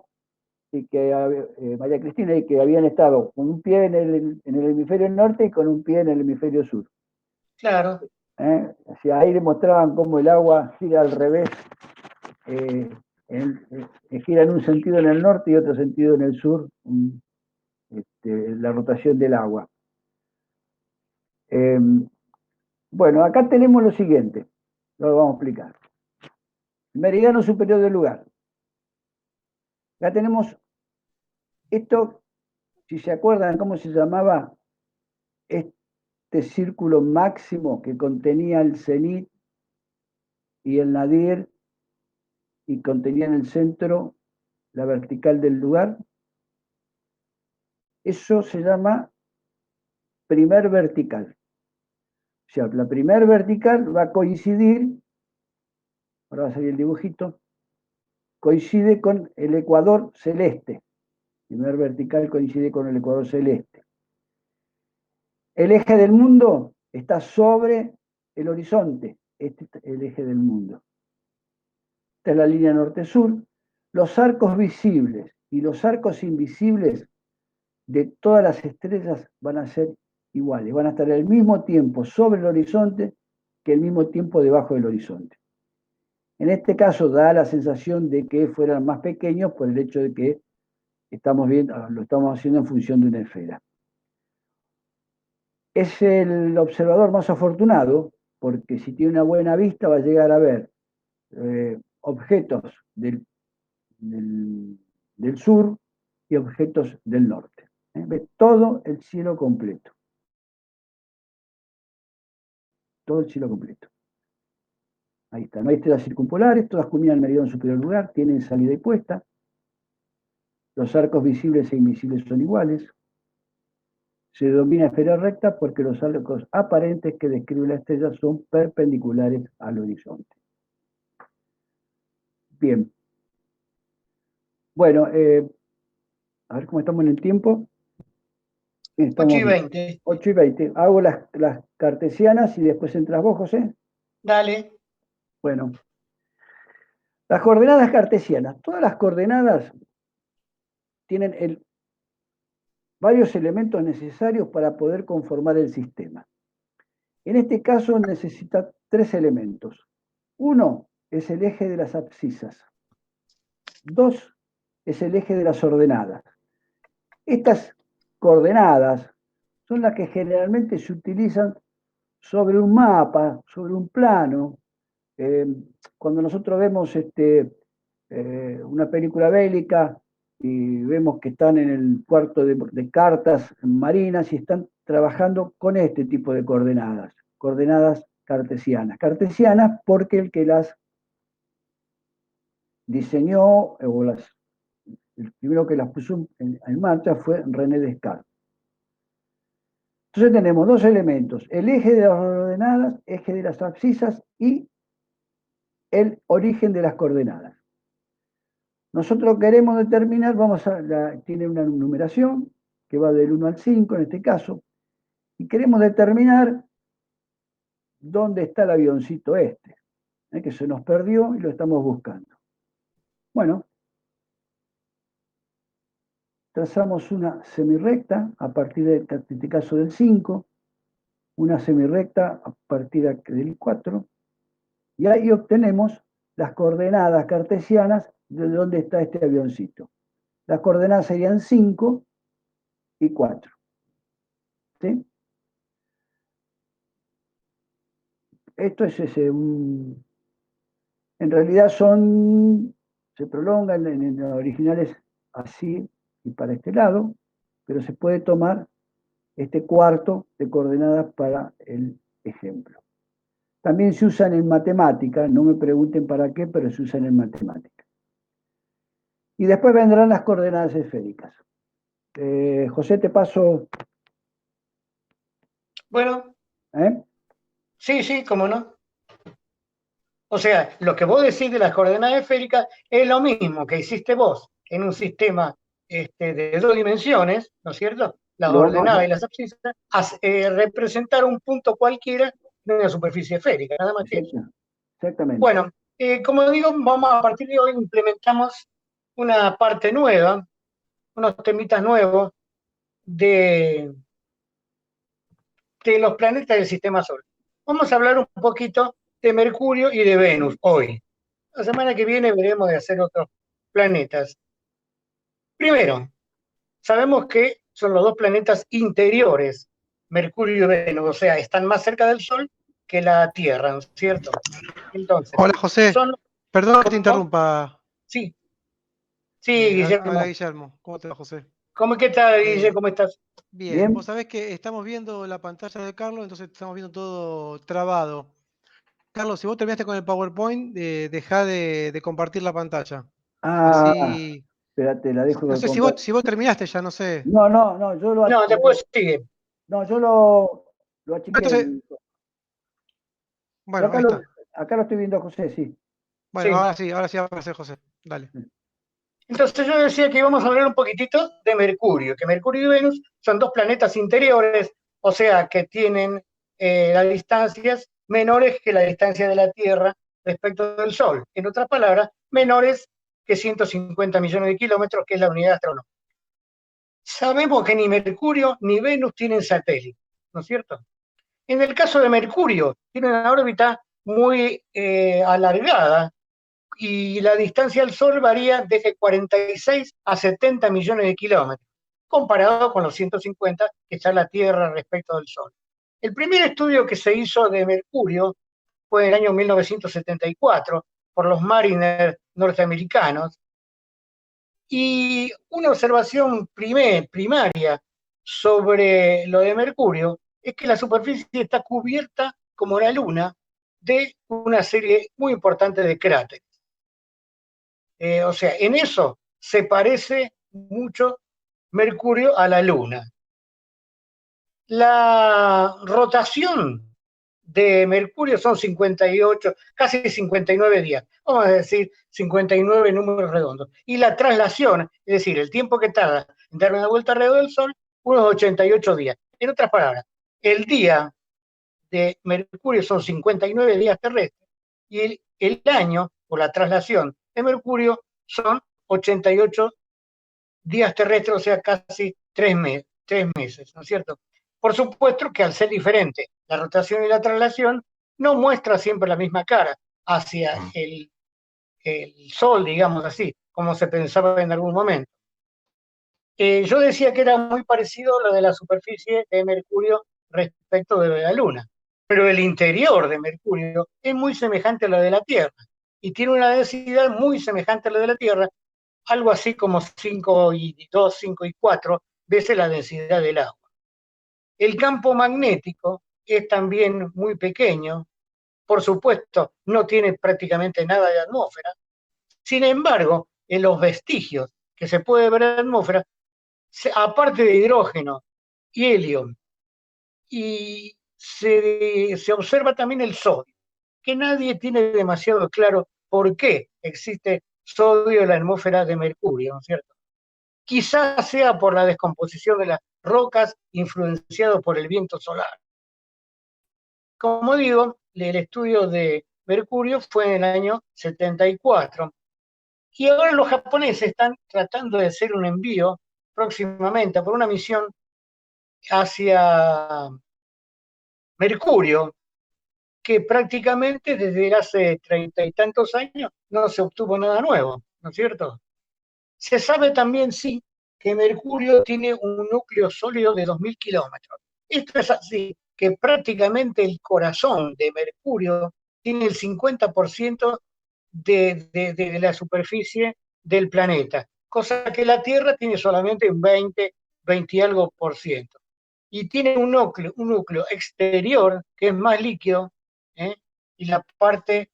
y que María Cristina, y que habían estado con un pie en el hemisferio norte y con un pie en el hemisferio sur.
Claro.
Hacia ahí demostraban cómo el agua gira al revés, gira en un sentido en el norte y otro sentido en el sur, la rotación del agua. Bueno, acá tenemos lo siguiente, lo vamos a explicar. Meridiano superior del lugar. Acá tenemos esto, si se acuerdan cómo se llamaba este círculo máximo que contenía el cenit y el nadir y contenía en el centro la vertical del lugar. Eso se llama primer vertical. O sea, la primer vertical va a coincidir, ahora va a salir el dibujito, coincide con el ecuador celeste. Primer vertical coincide con el ecuador celeste. El eje del mundo está sobre el horizonte. Este es el eje del mundo. Esta es la línea norte-sur. Los arcos visibles y los arcos invisibles de todas las estrellas van a ser iguales. Van a estar al mismo tiempo sobre el horizonte que al mismo tiempo debajo del horizonte. En este caso da la sensación de que fueran más pequeños por el hecho de que lo estamos haciendo en función de una esfera. es el observador más afortunado, porque si tiene una buena vista va a llegar a ver objetos del sur y objetos del norte. Ve todo el cielo completo. Todo el cielo completo. Ahí está. No hay estrellas circumpolares, todas culminan en el meridiano superior lugar, tienen salida y puesta. Los arcos visibles e invisibles son iguales. Se denomina esfera recta porque los arcos aparentes que describe la estrella son perpendiculares al horizonte. Bien. Bueno, a ver cómo estamos en el tiempo. Estamos
8:20.
8:20. Hago las cartesianas y después entras vos, José.
Dale.
Bueno. Las coordenadas cartesianas. Todas las coordenadas tienen varios elementos necesarios para poder conformar el sistema. En este caso necesita 3 elementos. Uno es el eje de las abscisas. 2 es el eje de las ordenadas. Estas coordenadas son las que generalmente se utilizan sobre un mapa, sobre un plano. Cuando nosotros vemos una película bélica y vemos que están en el cuarto de cartas marinas y están trabajando con este tipo de coordenadas cartesianas. Cartesianas porque el que las diseñó, o el primero que las puso en marcha fue René Descartes. Entonces tenemos 2 elementos, el eje de las ordenadas, eje de las abscisas y el origen de las coordenadas. Nosotros queremos determinar, tiene una numeración que va del 1 al 5 en este caso, y queremos determinar dónde está el avioncito que se nos perdió y lo estamos buscando. Bueno, trazamos una semirrecta a partir de este caso del 5, una semirrecta a partir del 4, y ahí obtenemos las coordenadas cartesianas de dónde está este avioncito. Las coordenadas serían 5 y 4. ¿Sí? Esto es en realidad se prolongan en los originales así y para este lado, pero se puede tomar este cuarto de coordenadas para el ejemplo. También se usan en matemática, no me pregunten para qué, pero se usan en matemática. Y después vendrán las coordenadas esféricas. José, te paso.
Bueno, sí, cómo no. O sea, lo que vos decís de las coordenadas esféricas es lo mismo que hiciste vos en un sistema de 2 dimensiones, ¿no es cierto? Las ordenadas y las abscisas, representar un punto cualquiera de una superficie esférica, nada más que eso.
Exactamente.
Bueno, como digo, a partir de hoy implementamos una parte nueva, unos temitas nuevos de los planetas del sistema solar. Vamos a hablar un poquito de Mercurio y de Venus hoy. La semana que viene veremos de hacer otros planetas. Primero, sabemos que son los 2 planetas interiores, Mercurio y Venus, o sea, están más cerca del Sol que la Tierra, ¿no es cierto? Entonces,
hola José, perdón que te interrumpa.
Sí, Guillermo.
Hola Guillermo, ¿cómo te va José?
¿Qué tal, Guille? ¿Cómo estás?
Bien, vos sabés que estamos viendo la pantalla de Carlos, entonces estamos viendo todo trabado. Carlos, si vos terminaste con el PowerPoint, dejá de compartir la pantalla. Así...
Espérate, la dejo.
No sé si vos terminaste ya, no sé.
No, yo lo...
No, después sigue.
No, yo lo achiqué.
Entonces, bueno,
acá lo estoy viendo, José, sí.
Bueno, sí. ahora sí va a aparecer José. Dale.
Entonces yo decía que íbamos a hablar un poquitito de Mercurio, que Mercurio y Venus son 2 planetas interiores, o sea, que tienen las distancias menores que la distancia de la Tierra respecto del Sol. En otras palabras, menores que 150 millones de kilómetros, que es la unidad astronómica. Sabemos que ni Mercurio ni Venus tienen satélites, ¿no es cierto? En el caso de Mercurio, tiene una órbita muy alargada, y la distancia al Sol varía desde 46 a 70 millones de kilómetros, comparado con los 150 que está la Tierra respecto del Sol. El primer estudio que se hizo de Mercurio fue en el año 1974 por los Mariner norteamericanos, y una observación primaria sobre lo de Mercurio es que la superficie está cubierta, como la Luna, de una serie muy importante de cráteres. O sea, en eso se parece mucho Mercurio a la Luna. La rotación de Mercurio son 58, casi 59 días. Vamos a decir 59 números redondos. Y la traslación, es decir, el tiempo que tarda en dar una vuelta alrededor del Sol, unos 88 días. En otras palabras, el día de Mercurio son 59 días terrestres y el año, por la traslación de Mercurio, son 88 días terrestres, o sea, casi 3 meses, ¿no es cierto? Por supuesto que al ser diferente la rotación y la traslación, no muestra siempre la misma cara hacia el Sol, digamos así, como se pensaba en algún momento. Yo decía que era muy parecido a lo de la superficie de Mercurio respecto de la Luna, pero el interior de Mercurio es muy semejante a lo de la Tierra y tiene una densidad muy semejante a lo de la Tierra, algo así como 5,2, 5,4 veces la densidad del agua. El campo magnético es también muy pequeño, por supuesto, no tiene prácticamente nada de atmósfera. Sin embargo, en los vestigios que se puede ver en la atmósfera, aparte de hidrógeno y helio, y se observa también el sodio, que nadie tiene demasiado claro por qué existe sodio en la atmósfera de Mercurio, ¿no es cierto? Quizás sea por la descomposición de las rocas influenciado por el viento solar. Como digo, el estudio de Mercurio fue en el año 74. Y ahora los japoneses están tratando de hacer un envío próximamente por una misión hacia Mercurio, que prácticamente desde hace 30 y tantos años no se obtuvo nada nuevo, ¿no es cierto? Se sabe también, sí, que Mercurio tiene un núcleo sólido de 2.000 kilómetros. Esto es así, que prácticamente el corazón de Mercurio tiene el 50% de la superficie del planeta, cosa que la Tierra tiene solamente un 20 y algo por ciento. Y tiene un núcleo exterior que es más líquido, y la parte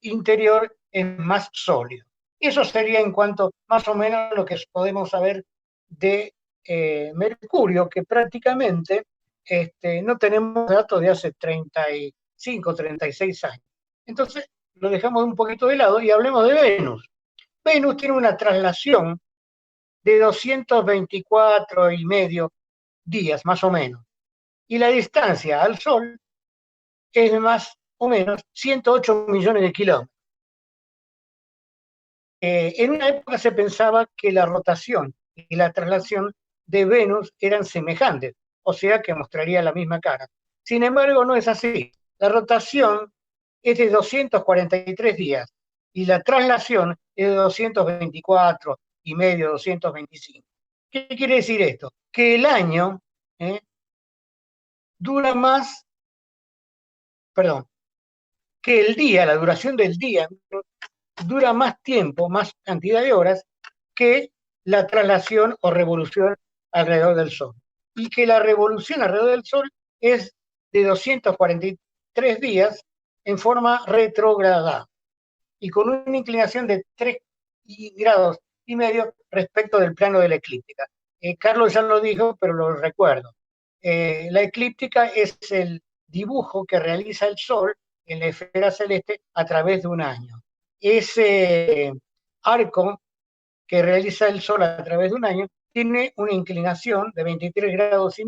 interior es más sólido. Eso sería en cuanto más o menos lo que podemos saber de Mercurio, que prácticamente no tenemos datos de hace 35, 36 años. Entonces lo dejamos un poquito de lado y hablemos de Venus. Venus tiene una traslación de 224,5 días, más o menos. Y la distancia al Sol es de más o menos 108 millones de kilómetros. En una época se pensaba que la rotación y la traslación de Venus eran semejantes, o sea que mostraría la misma cara. Sin embargo, no es así. La rotación es de 243 días y la traslación es de 224,5, 225. ¿Qué quiere decir esto? Que el año dura más, perdón, que el día, la duración del día, dura más tiempo, más cantidad de horas que la traslación o revolución alrededor del Sol. Y que la revolución alrededor del Sol es de 243 días en forma retrógrada y con una inclinación de 3,5 grados respecto del plano de la eclíptica. Carlos ya lo dijo, pero lo recuerdo. La eclíptica es el dibujo que realiza el Sol en la esfera celeste a través de un año. Ese arco que realiza el Sol a través de un año tiene una inclinación de 23,5 grados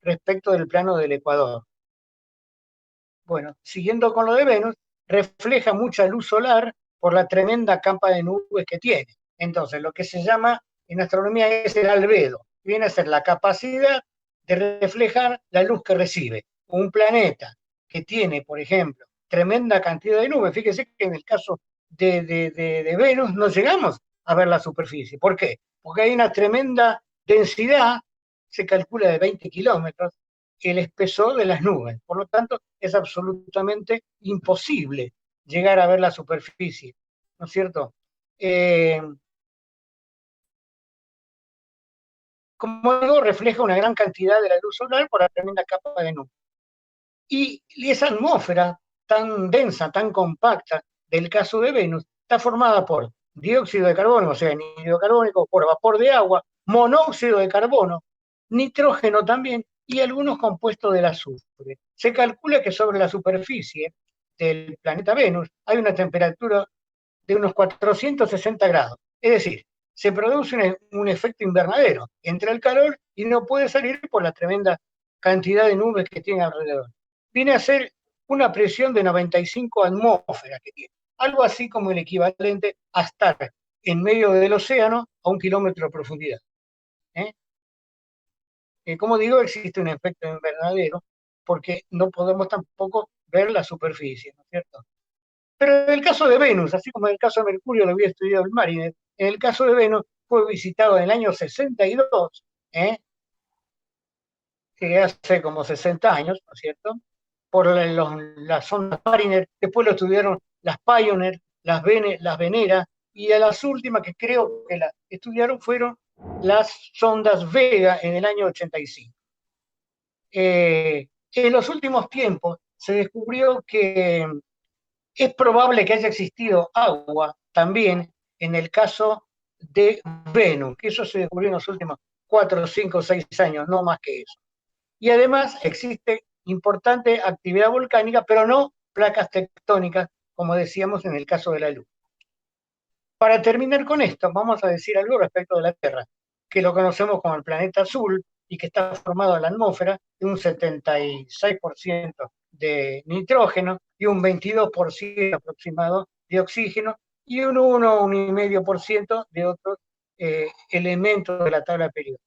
respecto del plano del ecuador. Bueno, siguiendo con lo de Venus, refleja mucha luz solar por la tremenda capa de nubes que tiene. Entonces, lo que se llama en astronomía es el albedo. Viene a ser la capacidad de reflejar la luz que recibe. Un planeta que tiene, por ejemplo, tremenda cantidad de nubes. Fíjese que en el caso de Venus no llegamos a ver la superficie. ¿Por qué? Porque hay una tremenda densidad, se calcula de 20 kilómetros, el espesor de las nubes. Por lo tanto, es absolutamente imposible llegar a ver la superficie, ¿no es cierto? Como digo, refleja una gran cantidad de la luz solar por la tremenda capa de nubes. Y esa atmósfera tan densa, tan compacta del caso de Venus, está formada por dióxido de carbono, o sea, anhídrido carbónico, por vapor de agua, monóxido de carbono, nitrógeno también y algunos compuestos del azufre. Se calcula que sobre la superficie del planeta Venus hay una temperatura de unos 460 grados. Es decir, se produce un efecto invernadero. Entra el calor y no puede salir por la tremenda cantidad de nubes que tiene alrededor. Viene a ser una presión de 95 atmósferas que tiene. Algo así como el equivalente a estar en medio del océano a 1 kilómetro de profundidad. Como digo, existe un efecto invernadero porque no podemos tampoco ver la superficie, ¿no es cierto? Pero en el caso de Venus, así como en el caso de Mercurio lo había estudiado el Mariner, en el caso de Venus fue visitado en el año 62, que hace como 60 años, ¿no es cierto? Por las sondas Mariner, después lo estudiaron las Pioneer, las Venera, y a las últimas que creo que las estudiaron fueron las sondas Vega en el año 85. En los últimos tiempos se descubrió que es probable que haya existido agua también en el caso de Venus, que eso se descubrió en los últimos 4, 5, 6 años, no más que eso. Y además existe importante actividad volcánica, pero no placas tectónicas, como decíamos en el caso de la Luna. Para terminar con esto, vamos a decir algo respecto de la Tierra, que lo conocemos como el planeta azul y que está formado en la atmósfera de un 76% de nitrógeno y un 22% aproximado de oxígeno y un 1,5% de otros elementos de la tabla periódica.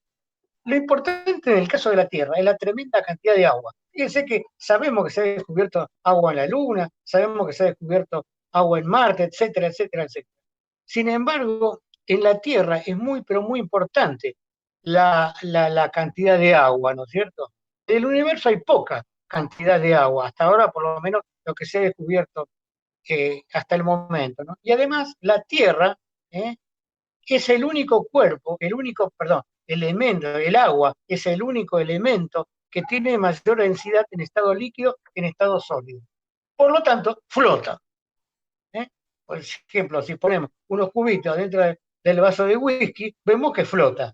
Lo importante en el caso de la Tierra es la tremenda cantidad de agua. Fíjense que sabemos que se ha descubierto agua en la Luna, sabemos que se ha descubierto agua en Marte, etcétera, etcétera, etcétera. Sin embargo, en la Tierra es muy, pero muy importante la cantidad de agua, ¿no es cierto? En el universo hay poca cantidad de agua, hasta ahora por lo menos lo que se ha descubierto hasta el momento, ¿no? Y además la Tierra es el único cuerpo, elemento, el agua es el único elemento que tiene mayor densidad en estado líquido que en estado sólido. Por lo tanto, flota. Por ejemplo, si ponemos unos cubitos dentro del vaso de whisky, vemos que flota,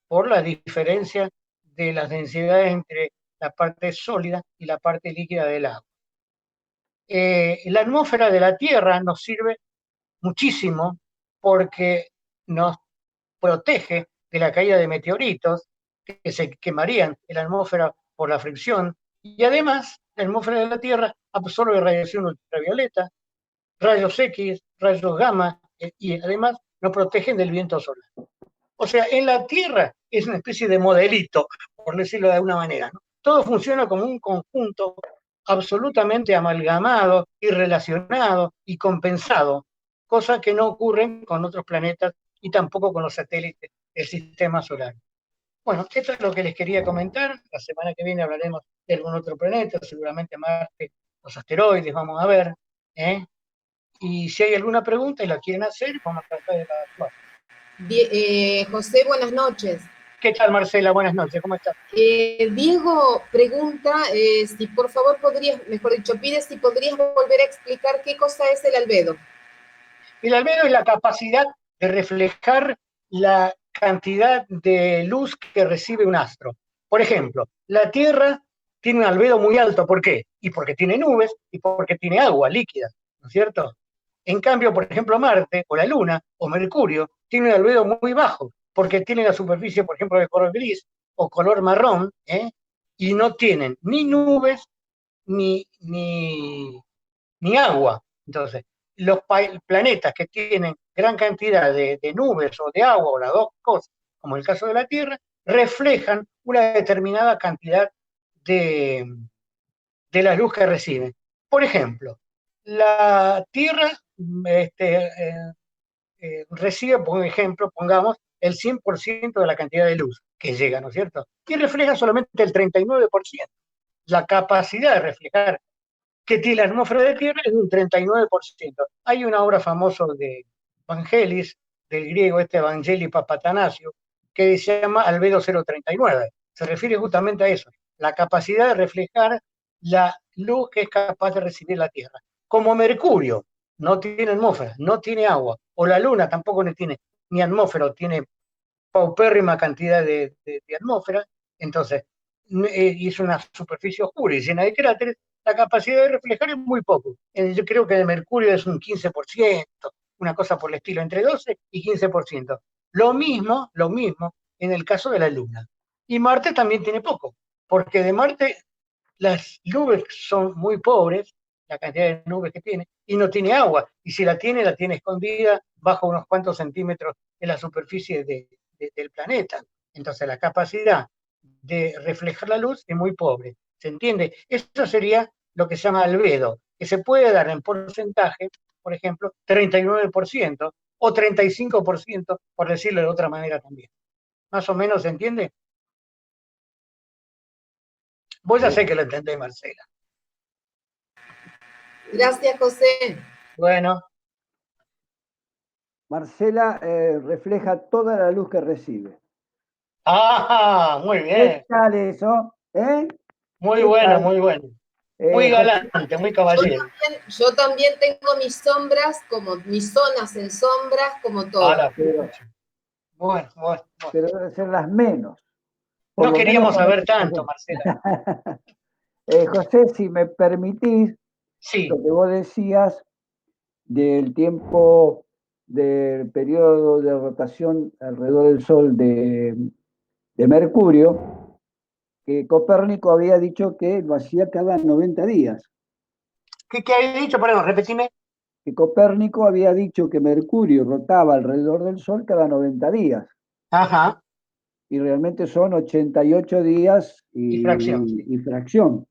por la diferencia de las densidades entre la parte sólida y la parte líquida del agua. La atmósfera de la Tierra nos sirve muchísimo porque nos protege de la caída de meteoritos que se quemarían en la atmósfera por la fricción, y además la atmósfera de la Tierra absorbe radiación ultravioleta, rayos X, rayos gamma, y además nos protegen del viento solar. O sea, en la Tierra es una especie de modelito, por decirlo de alguna manera, ¿no? Todo funciona como un conjunto absolutamente amalgamado y relacionado y compensado, cosa que no ocurre con otros planetas y tampoco con los satélites del sistema solar. Bueno, esto es lo que les quería comentar. La semana que viene hablaremos de algún otro planeta, seguramente Marte, los asteroides, vamos a ver. Y si hay alguna pregunta y la quieren hacer, vamos a tratar de actuar.
José, buenas noches.
¿Qué tal, Marcela? Buenas noches, ¿cómo estás?
Diego pregunta si por favor podrías, mejor dicho, pide si podrías volver a explicar qué cosa es el albedo.
El albedo es la capacidad de reflejar la cantidad de luz que recibe un astro. Por ejemplo, la Tierra tiene un albedo muy alto. ¿Por qué? Y porque tiene nubes y porque tiene agua líquida, ¿no es cierto? En cambio, por ejemplo, Marte o la Luna o Mercurio tiene un albedo muy bajo porque tiene la superficie, por ejemplo, de color gris o color marrón, y no tienen ni nubes ni agua. Entonces, los planetas que tienen gran cantidad de nubes o de agua o las dos cosas, como el caso de la Tierra, reflejan una determinada cantidad de la luz que reciben. Por ejemplo, la Tierra recibe, por ejemplo, pongamos, el 100% de la cantidad de luz que llega, ¿no es cierto? Y refleja solamente el 39%. La capacidad de reflejar que tiene la atmósfera de tierra es un 39%. Hay una obra famosa de Vangelis, del griego Evangelii Papatanasio, que se llama Albedo 039. Se refiere justamente a eso, la capacidad de reflejar la luz que es capaz de recibir la Tierra. Como Mercurio no tiene atmósfera, no tiene agua, o la Luna tampoco tiene ni atmósfera, tiene paupérrima cantidad de atmósfera, entonces y es una superficie oscura y llena de cráteres, la capacidad de reflejar es muy poco. Yo creo que de Mercurio es un 15%, una cosa por el estilo, entre 12 y 15%. Lo mismo en el caso de la Luna. Y Marte también tiene poco, porque de Marte las nubes son muy pobres, la cantidad de nubes que tiene, y no tiene agua. Y si la tiene escondida bajo unos cuantos centímetros de la superficie del planeta. Entonces la capacidad de reflejar la luz es muy pobre. ¿Se entiende? Eso sería lo que se llama albedo, que se puede dar en porcentaje, por ejemplo, 39% o 35%, por decirlo de otra manera también. ¿Más o menos se entiende? Vos ya sé que lo entendés, Marcela.
Gracias, José.
Bueno.
Marcela refleja toda la luz que recibe.
Ah, muy bien.
¿Qué tal eso?
Muy bueno, muy bueno. Muy galante, muy caballero.
Yo también tengo mis sombras, como mis zonas en sombras, como todo.
Bueno.
Pero deben ser las menos.
No queríamos saber tanto, Marcela.
José, si me permitís,
sí.
Lo que vos decías del tiempo del periodo de rotación alrededor del Sol de Mercurio, que Copérnico había dicho que lo hacía cada 90 días.
¿Qué había dicho? Perdón, repetime.
Que Copérnico había dicho que Mercurio rotaba alrededor del Sol cada 90 días.
Ajá.
Y realmente son 88 días
y fracción. Sí.
Y fracción.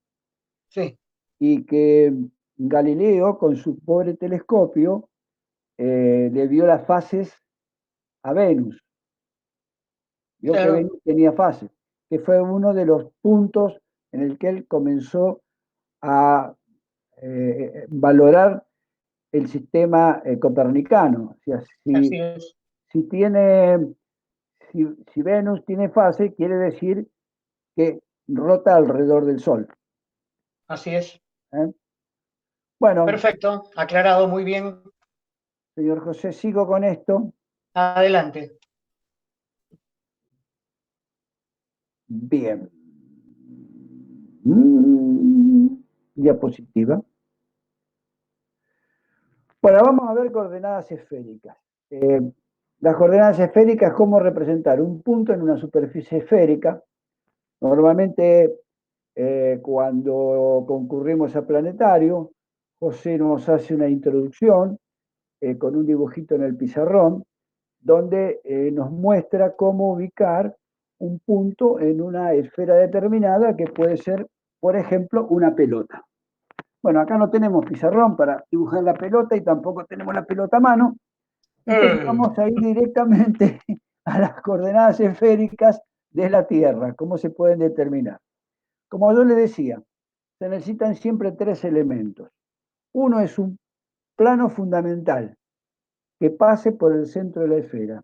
Sí.
Y que Galileo, con su pobre telescopio, le vio las fases a Venus. Vio que Venus tenía fases, que fue uno de los puntos en el que él comenzó a valorar el sistema copernicano. O sea, si Venus tiene fase, quiere decir que rota alrededor del Sol.
Así es.
Bueno.
Perfecto, aclarado, muy bien.
Señor José, sigo con esto.
Adelante.
Bien. Diapositiva. Bueno, vamos a ver coordenadas esféricas. Las coordenadas esféricas, cómo representar un punto en una superficie esférica. Normalmente, cuando concurrimos a planetario, José nos hace una introducción con un dibujito en el pizarrón, donde nos muestra cómo ubicar un punto en una esfera determinada que puede ser, por ejemplo, una pelota. Bueno, acá no tenemos pizarrón para dibujar la pelota y tampoco tenemos la pelota a mano. Entonces vamos a ir directamente a las coordenadas esféricas de la Tierra. ¿Cómo se pueden determinar? Como yo le decía, se necesitan siempre tres elementos. Uno es un plano fundamental que pase por el centro de la esfera.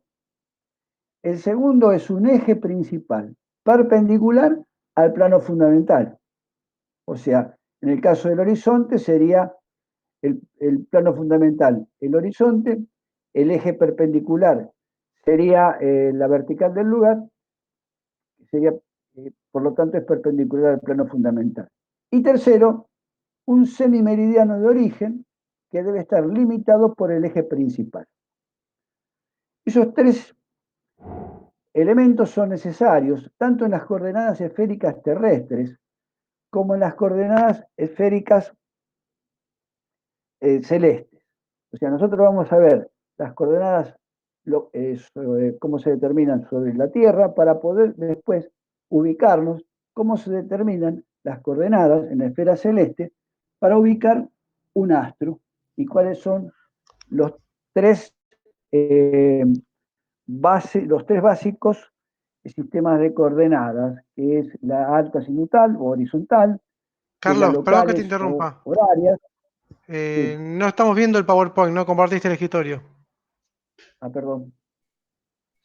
El segundo es un eje principal, perpendicular al plano fundamental. O sea, en el caso del horizonte sería el plano fundamental, el horizonte, el eje perpendicular sería la vertical del lugar, sería, por lo tanto, es perpendicular al plano fundamental. Y tercero, un semimeridiano de origen que debe estar limitado por el eje principal. Esos tres elementos son necesarios tanto en las coordenadas esféricas terrestres como en las coordenadas esféricas celestes. O sea, nosotros vamos a ver las coordenadas, cómo se determinan sobre la Tierra, para poder después ubicarnos cómo se determinan las coordenadas en la esfera celeste para ubicar un astro y cuáles son los tres los tres básicos sistemas de coordenadas, que es la alta azimutal o horizontal, que es la
Carlos, perdón que te
locales o
interrumpa.
horarias. Sí.
No estamos viendo el PowerPoint, no compartiste el escritorio.
Ah, perdón.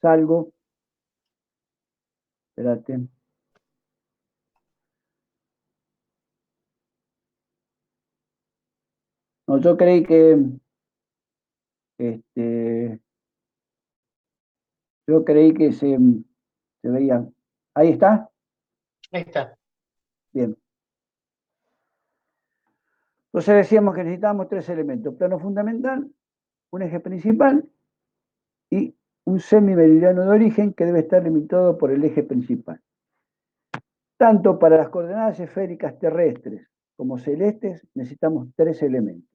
Salgo. Espérate. No, yo creí que yo creí que se veía. Ahí está.
Ahí está.
Bien. Entonces decíamos que necesitábamos tres elementos: plano fundamental, un eje principal y un semimeridiano de origen que debe estar limitado por el eje principal. Tanto para las coordenadas esféricas terrestres como celestes necesitamos tres elementos.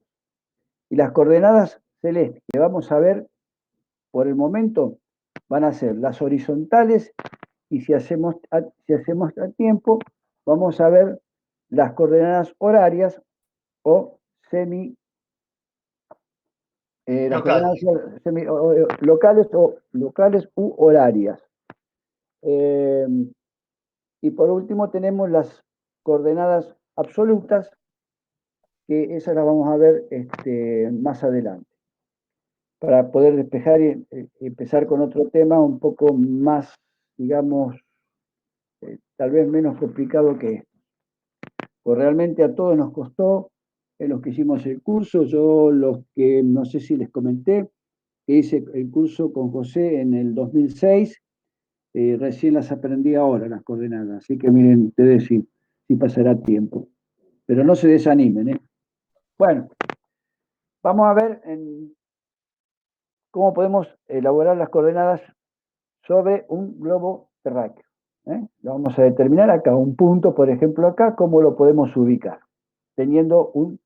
Y las coordenadas celestes que vamos a ver por el momento van a ser las horizontales, y si hacemos a tiempo, vamos a ver las coordenadas horarias o las coordenadas locales u horarias. Y por último tenemos las coordenadas absolutas, que esas las vamos a ver más adelante, para poder despejar y empezar con otro tema un poco más, digamos, tal vez menos complicado que esto. Pues realmente a todos nos costó, en los que hicimos el curso, yo los que no sé si les comenté, que hice el curso con José en el 2006, recién las aprendí ahora, las coordenadas, así que miren ustedes si pasará tiempo. Pero no se desanimen, ¿eh? Bueno, vamos a ver cómo podemos elaborar las coordenadas sobre un globo terráqueo. Lo vamos a determinar acá, un punto, por ejemplo, acá, cómo lo podemos ubicar, teniendo un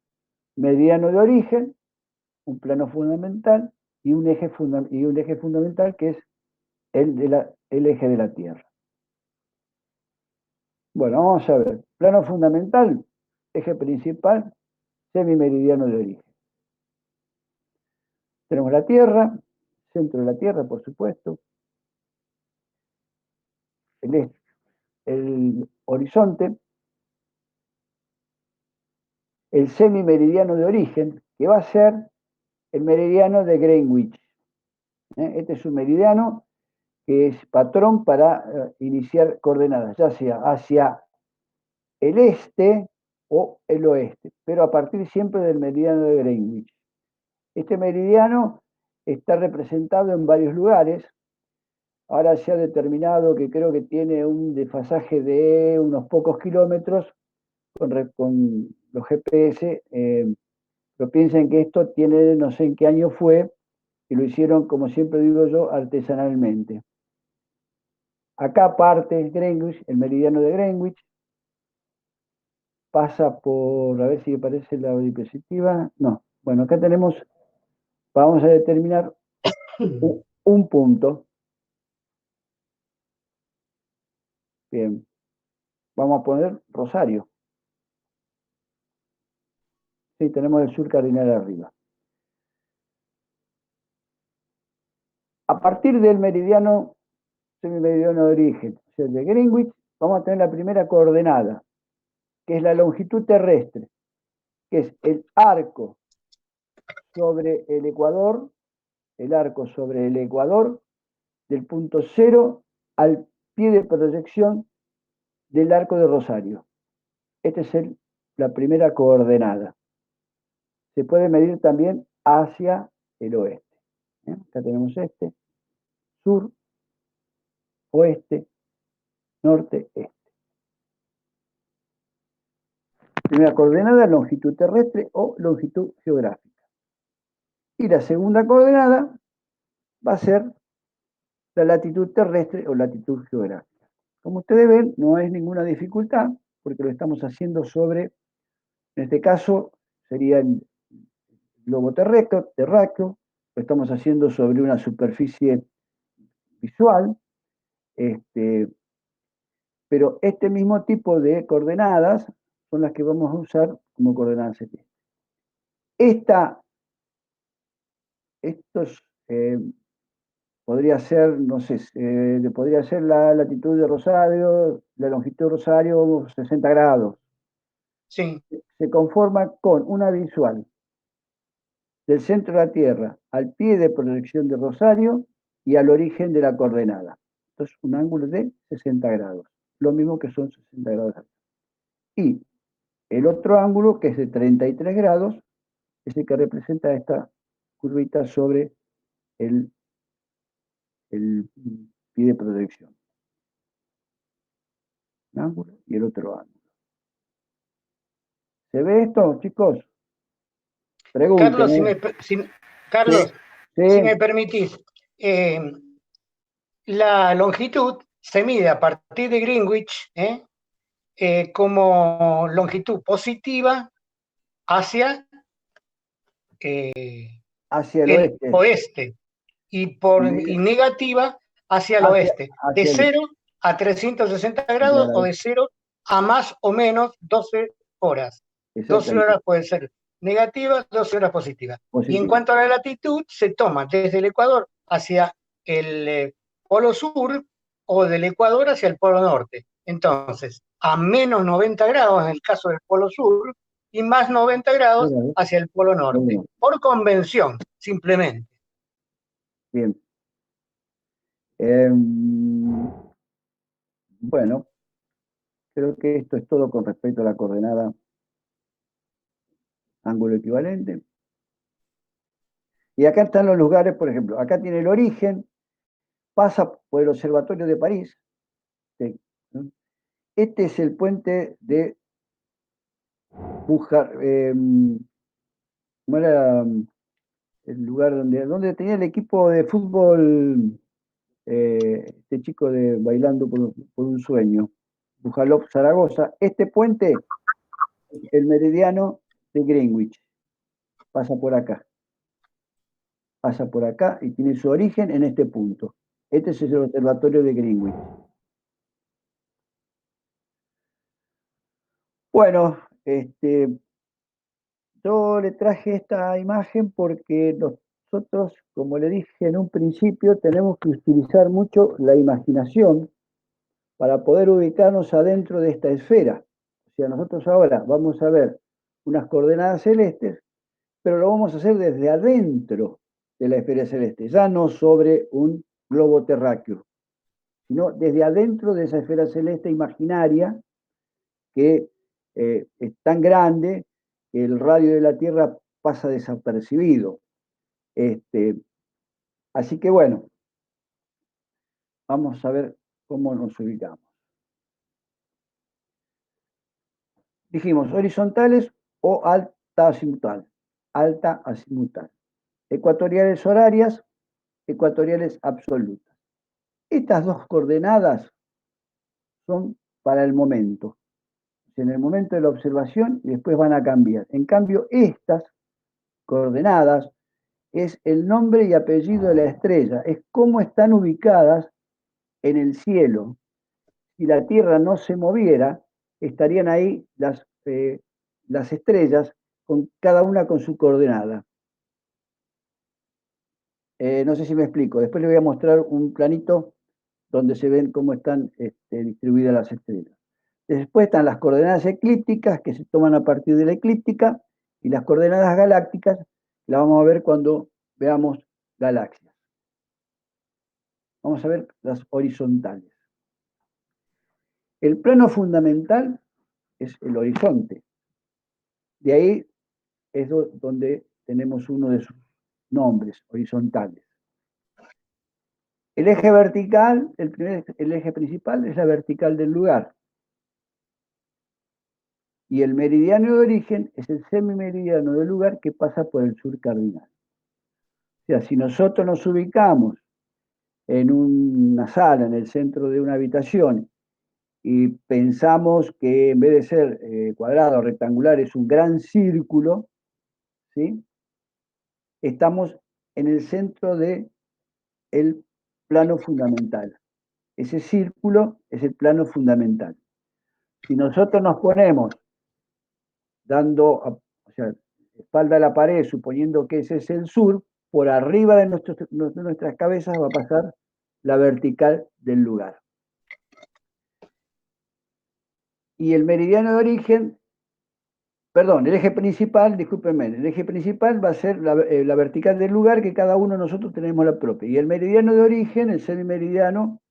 meridiano de origen, un plano fundamental y un eje fundamental que es el eje de la Tierra. Bueno, vamos a ver. Plano fundamental, eje principal, semimeridiano de origen. Tenemos la Tierra, centro de la Tierra, por supuesto. El horizonte, el semimeridiano de origen, que va a ser el meridiano de Greenwich. Este es un meridiano que es patrón para iniciar coordenadas, ya sea hacia el este o el oeste, pero a partir siempre del meridiano de Greenwich. Este meridiano está representado en varios lugares. Ahora se ha determinado que creo que tiene un desfasaje de unos pocos kilómetros con los GPS, pero piensen que esto tiene, no sé en qué año fue, y lo hicieron, como siempre digo yo, artesanalmente. Acá parte Greenwich, el meridiano de Greenwich, pasa por, a ver si aparece la diapositiva, no, bueno, acá tenemos, vamos a determinar un punto. Bien, vamos a poner Rosario. Sí, tenemos el sur cardinal arriba. A partir del meridiano, semimeridiano de origen, o sea, el de Greenwich, vamos a tener la primera coordenada, que es la longitud terrestre, que es el arco sobre el ecuador, del punto cero al pie de proyección del arco de Rosario. Esta es la primera coordenada. Se puede medir también hacia el oeste. Acá tenemos sur, oeste, norte, este. Primera coordenada, longitud terrestre o longitud geográfica. Y la segunda coordenada va a ser la latitud terrestre o latitud geográfica. Como ustedes ven, no es ninguna dificultad, porque lo estamos haciendo sobre, en este caso, sería el globo terráqueo, lo estamos haciendo sobre una superficie visual, pero este mismo tipo de coordenadas son las que vamos a usar como coordenadas celestes. Estos podría ser, no sé, podría ser la latitud de Rosario, la longitud de Rosario, 60 grados.
Sí,
Se conforma con una visual del centro de la Tierra al pie de proyección de Rosario y al origen de la coordenada. Entonces, un ángulo de 60 grados, lo mismo que son 60 grados. Y el otro ángulo, que es de 33 grados, es el que representa esta curvita sobre el pie de proyección. Un ángulo y el otro ángulo. ¿Se ve esto, chicos? Pregunten.
Carlos, Carlos,
Sí.
si me permitís, la longitud se mide a partir de Greenwich como longitud positiva hacia
Hacia el
el
oeste.
oeste y negativa hacia el oeste, de
hacia el
0 a 360 grados o de 0 a más o menos 12 horas. 12 horas puede ser negativa, 12 horas positiva. Y en cuanto a la latitud, se toma desde el Ecuador hacia el polo sur o del Ecuador hacia el polo norte. Entonces, a menos 90 grados en el caso del polo sur y más 90 grados hacia el polo norte, por convención, simplemente.
Bien. Bueno, creo que esto es todo con respecto a la coordenada ángulo equivalente. Y acá están los lugares, por ejemplo, acá tiene el origen, pasa por el Observatorio de París. ¿Sí? Este es el puente de Bujar, ¿cómo era el lugar donde tenía el equipo de fútbol, este chico de Bailando por un Sueño, Bujalov Zaragoza? Este puente, el meridiano de Greenwich, pasa por acá. Pasa por acá y tiene su origen en este punto. Este es el observatorio de Greenwich. Bueno, yo le traje esta imagen porque nosotros, como le dije en un principio, tenemos que utilizar mucho la imaginación para poder ubicarnos adentro de esta esfera. O sea, nosotros ahora vamos a ver unas coordenadas celestes, pero lo vamos a hacer desde adentro de la esfera celeste, ya no sobre un globo terráqueo, sino desde adentro de esa esfera celeste imaginaria que es tan grande que el radio de la Tierra pasa desapercibido. Así que bueno, vamos a ver cómo nos ubicamos. Dijimos horizontales o alta azimutal. Alta azimutal. Ecuatoriales horarias, ecuatoriales absolutas. Estas dos coordenadas son para el momento. En el momento de la observación y después van a cambiar. En cambio, estas coordenadas es el nombre y apellido de la estrella, es cómo están ubicadas en el cielo. Si la Tierra no se moviera, estarían ahí las estrellas, con cada una con su coordenada. No sé si me explico. Después les voy a mostrar un planito donde se ven cómo están distribuidas las estrellas. Después están las coordenadas eclípticas, que se toman a partir de la eclíptica, y las coordenadas galácticas, las vamos a ver cuando veamos galaxias. Vamos a ver las horizontales. El plano fundamental es el horizonte. De ahí es donde tenemos uno de sus nombres, horizontales. El eje vertical, el eje principal es la vertical del lugar. Y el meridiano de origen es el semimeridiano del lugar que pasa por el sur cardinal. O sea, si nosotros nos ubicamos en una sala, en el centro de una habitación, y pensamos que en vez de ser cuadrado o rectangular es un gran círculo, ¿sí? Estamos en el centro del plano fundamental. Ese círculo es el plano fundamental. Si nosotros nos ponemos dando, o sea, espalda a la pared, suponiendo que ese es el sur, por arriba de nuestras cabezas va a pasar la vertical del lugar. Y el meridiano de origen, perdón, el eje principal, discúlpenme, el eje principal va a ser la vertical del lugar, que cada uno de nosotros tenemos la propia. Y el meridiano de origen, el semimeridiano,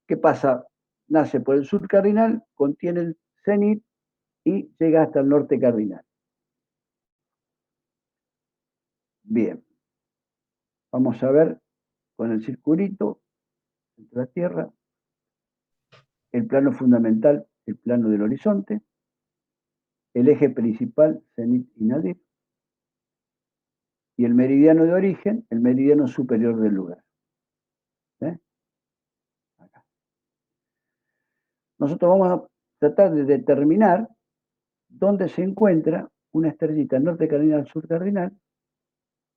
¿qué pasa? Nace por el sur cardinal, contiene el cenit y llega hasta el norte cardinal. Bien. Vamos a ver con el circulito entre la Tierra, el plano fundamental, el plano del horizonte, el eje principal, cenit y nadir, y el meridiano de origen, el meridiano superior del lugar. Acá. Nosotros vamos a tratar de determinar dónde se encuentra una estrellita norte cardinal, sur cardinal,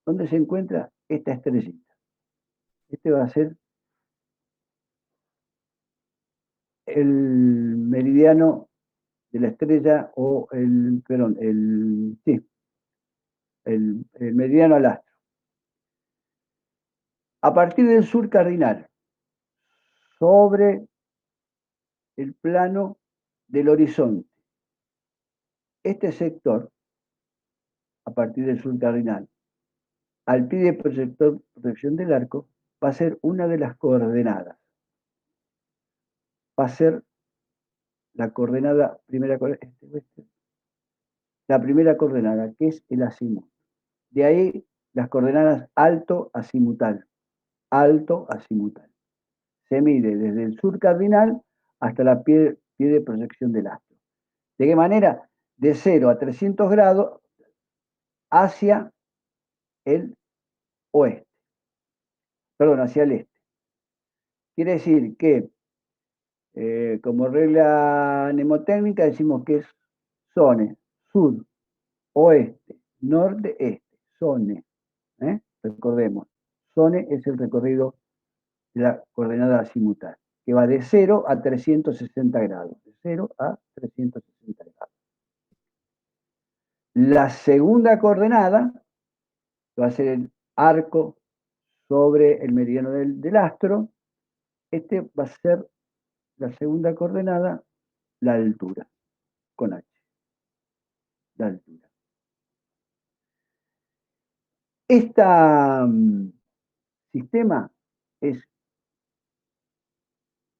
dónde se encuentra esta estrellita. Este va a ser el meridiano de la estrella o el meridiano al astro. A partir del sur cardinal, sobre el plano del horizonte, este sector, a partir del sur cardinal, al pie de proyección del arco, va a ser una de las coordenadas. Va a ser la coordenada, la primera coordenada, que es el azimut. De ahí las coordenadas alto azimutal. Alto azimutal. Se mide desde el sur cardinal hasta la pie de proyección del astro. ¿De qué manera? De 0 a 300 grados hacia el oeste. Perdón, hacia el este. Quiere decir que, como regla mnemotécnica, decimos que es zone, sur, oeste, norte, este. Zone. Recordemos, zone es el recorrido de la coordenada azimutal, que va de 0 a 360 grados. De 0 a 360 grados. La segunda coordenada va a ser el arco sobre el meridiano del astro. Este va a ser la segunda coordenada, la altura, con H. La altura. Este sistema es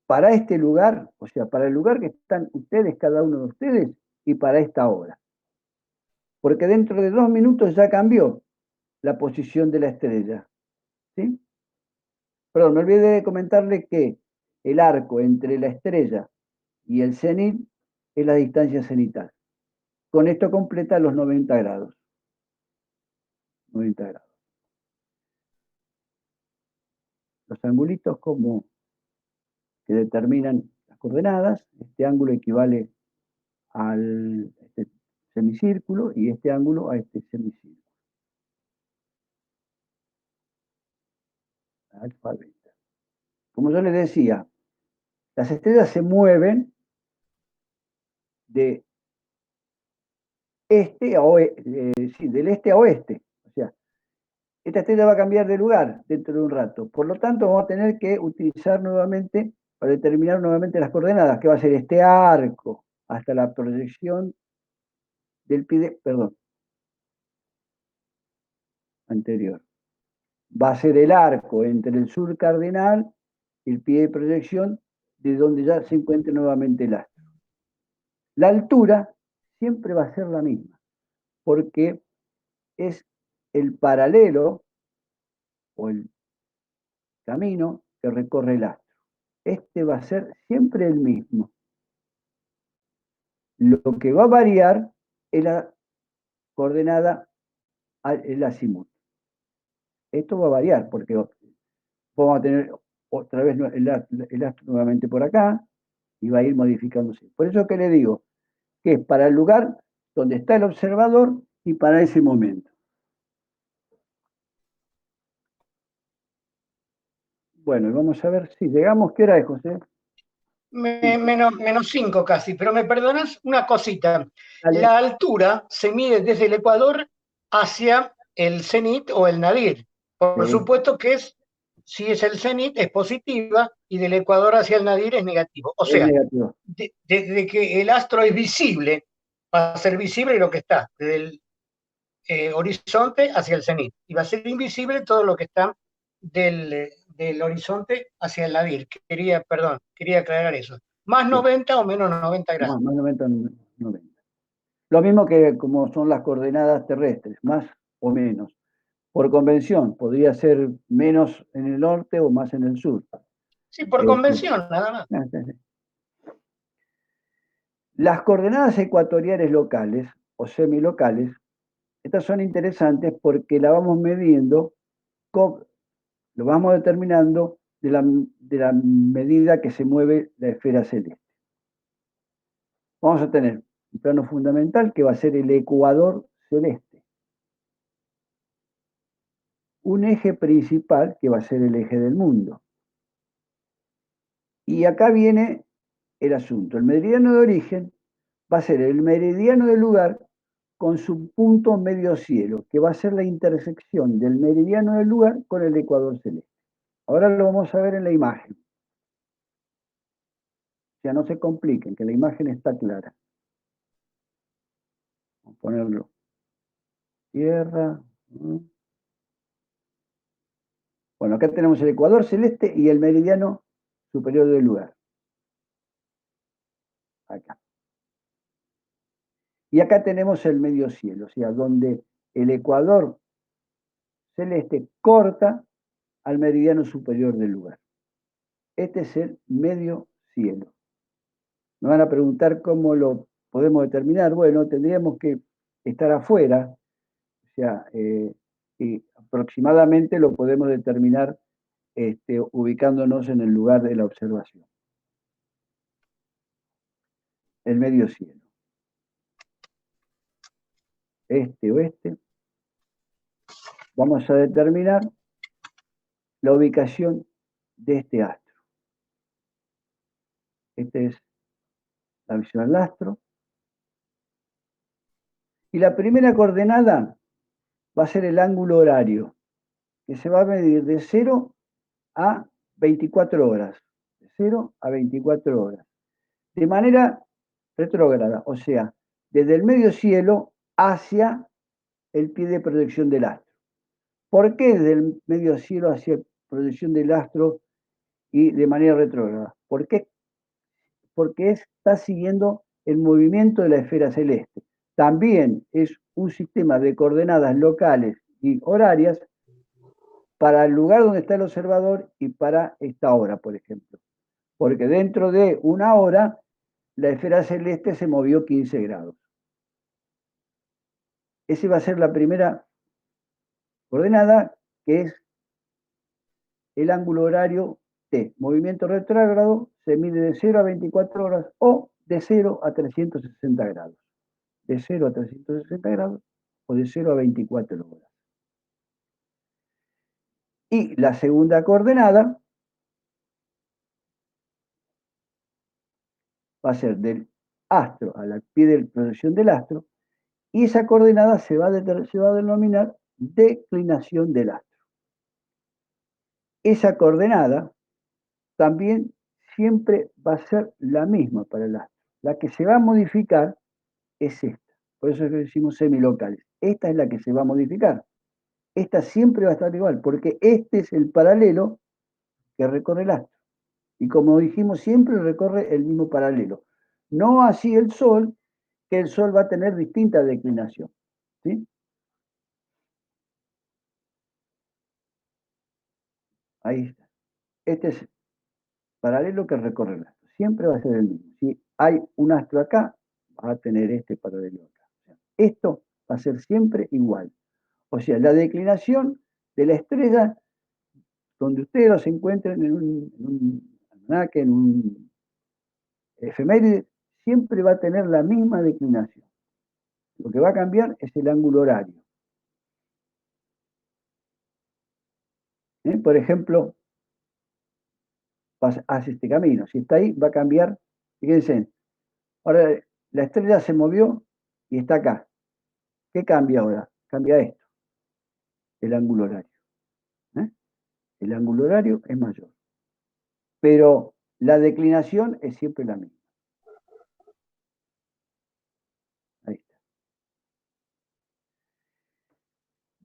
para este lugar, o sea, para el lugar que están ustedes, cada uno de ustedes, y para esta hora. Porque dentro de 2 minutos ya cambió la posición de la estrella. ¿Sí? Perdón, me olvidé de comentarle que el arco entre la estrella y el cenit es la distancia cenital. Con esto completa los 90 grados. 90 grados. Los angulitos como que determinan las coordenadas. Este ángulo equivale al semicírculo y este ángulo a este semicírculo. Alfa, beta. Como yo les decía, las estrellas se mueven de este a oeste, del este a oeste. O sea, esta estrella va a cambiar de lugar dentro de un rato. Por lo tanto, vamos a tener que utilizar nuevamente, para determinar nuevamente las coordenadas, que va a ser este arco hasta la proyección del pie, anterior. Va a ser el arco entre el sur cardinal y el pie de proyección, de donde ya se encuentre nuevamente el astro. La altura siempre va a ser la misma, porque es el paralelo o el camino que recorre el astro. Este va a ser siempre el mismo. Lo que va a variar es la coordenada, el azimut. Esto va a variar, porque vamos a tener otra vez el astro nuevamente por acá, y va a ir modificándose. Por eso que le digo, que es para el lugar donde está el observador y para ese momento. Bueno, y vamos a ver si llegamos. ¿Qué hora es, José?
Menos 5 casi, pero me perdonas una cosita.
Dale.
La altura se mide desde el ecuador hacia el cenit o el nadir. Por
Sí.
supuesto que si es el cenit, es positiva y del ecuador hacia el nadir es negativo. O
Es
sea,
negativo.
desde que el astro es visible, va a ser visible lo que está desde el horizonte hacia el cenit. Y va a ser invisible todo lo que está del horizonte hacia el nadir. Quería aclarar eso. Más
Sí.
90 o menos 90 grados.
Más 90, 90. Lo mismo que como son las coordenadas terrestres, más o menos. Por convención, podría ser menos en el norte o más en el sur.
Sí, por convención, nada más.
Las coordenadas ecuatoriales locales o semilocales, estas son interesantes porque la vamos midiendo, lo vamos determinando de la medida que se mueve la esfera celeste. Vamos a tener un plano fundamental que va a ser el ecuador celeste. Un eje principal que va a ser el eje del mundo. Y acá viene el asunto. El meridiano de origen va a ser el meridiano del lugar con su punto medio cielo, que va a ser la intersección del meridiano del lugar con el ecuador celeste. Ahora lo vamos a ver en la imagen. O sea, no se compliquen, que la imagen está clara. Vamos a ponerlo. Tierra. Bueno, acá tenemos el ecuador celeste y el meridiano superior del lugar. Acá. Y acá tenemos el medio cielo, o sea, donde el ecuador celeste corta al meridiano superior del lugar. Este es el medio cielo. Me van a preguntar cómo lo podemos determinar. Bueno, tendríamos que estar afuera, o sea, y aproximadamente lo podemos determinar ubicándonos en el lugar de la observación. El medio cielo. Este, oeste. Vamos a determinar la ubicación de este astro. Esta es la visión del astro. Y la primera coordenada va a ser el ángulo horario, que se va a medir de 0 a 24 horas. De 0 a 24 horas. De manera retrógrada, o sea, desde el medio cielo hacia el pie de proyección del astro. ¿Por qué desde el medio cielo hacia la proyección del astro y de manera retrógrada? ¿Por qué? Porque está siguiendo el movimiento de la esfera celeste. También es un sistema de coordenadas locales y horarias para el lugar donde está el observador y para esta hora, por ejemplo. Porque dentro de una hora la esfera celeste se movió 15 grados. Esa va a ser la primera coordenada, que es el ángulo horario T. Movimiento retrógrado se mide de 0 a 24 horas o de 0 a 360 grados. De 0 a 360 grados o de 0 a 24 horas. Y la segunda coordenada va a ser del astro a la pie de proyección del astro, y esa coordenada se va a denominar declinación del astro. Esa coordenada también siempre va a ser la misma para el astro. La que se va a modificar es esta. Por eso es que decimos semilocales. Esta es la que se va a modificar. Esta siempre va a estar igual, porque este es el paralelo que recorre el astro. Y como dijimos, siempre recorre el mismo paralelo. No así el Sol, que el Sol va a tener distinta declinación. ¿Sí? Ahí está. Este es el paralelo que recorre el astro. Siempre va a ser el mismo. Si hay un astro acá, va a tener este paralelo acá. O sea, esto va a ser siempre igual. O sea, la declinación de la estrella, donde ustedes los encuentren en un almanaque, en un efeméride, siempre va a tener la misma declinación. Lo que va a cambiar es el ángulo horario. Por ejemplo, hace este camino. Si está ahí, va a cambiar. Fíjense, ahora la estrella se movió y está acá. ¿Qué cambia ahora? Cambia esto, el ángulo horario. el ángulo horario es mayor. Pero la declinación es siempre la misma. Ahí está.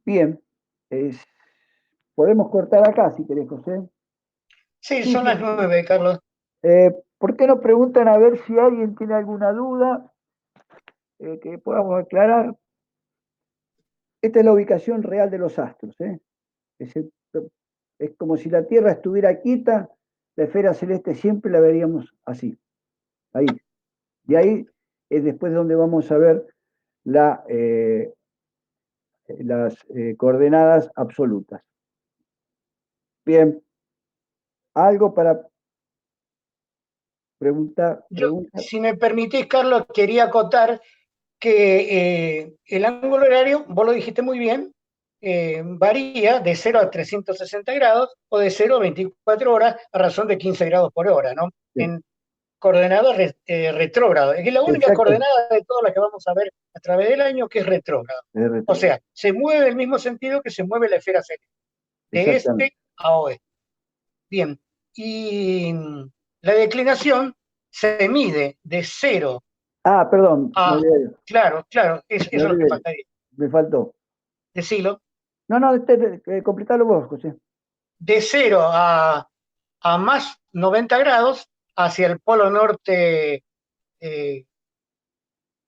Bien. Podemos cortar acá si querés, José.
Sí, son las 9, Carlos.
¿Por qué no preguntan a ver si alguien tiene alguna duda que podamos aclarar? Esta es la ubicación real de los astros. Es como si la Tierra estuviera quieta, la esfera celeste siempre la veríamos así. Ahí. De ahí es después donde vamos a ver las coordenadas absolutas. Bien. ¿Algo para preguntar?
Si me permitís, Carlos, quería acotar que el ángulo horario, vos lo dijiste muy bien, varía de 0 a 360 grados o de 0 a 24 horas a razón de 15 grados por hora, ¿no?
Sí.
En coordenada retrógrado. Es la única
Exacto.
coordenada de todas las que vamos a ver a través del año que es retrógrado. O sea, se mueve en el mismo sentido que se mueve la esfera celeste, de este a oeste. Bien, y la declinación se mide de 0
perdón.
Claro, eso es lo que faltaría.
Me faltó.
Decilo.
No, completalo vos, José.
De 0 a más 90 grados hacia el polo norte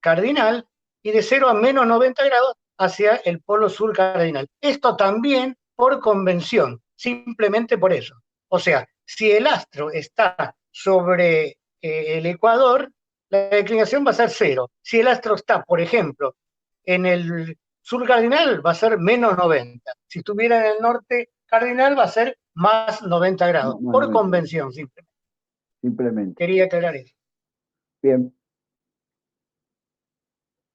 cardinal y de 0 a menos 90 grados hacia el polo sur cardinal. Esto también por convención, simplemente por eso. O sea, si el astro está sobre el ecuador, la declinación va a ser 0. Si el astro está, por ejemplo, en el sur cardinal, va a ser menos 90. Si estuviera en el norte cardinal, va a ser más 90 grados, por 90. Convención,
simplemente.
Quería aclarar eso.
Bien.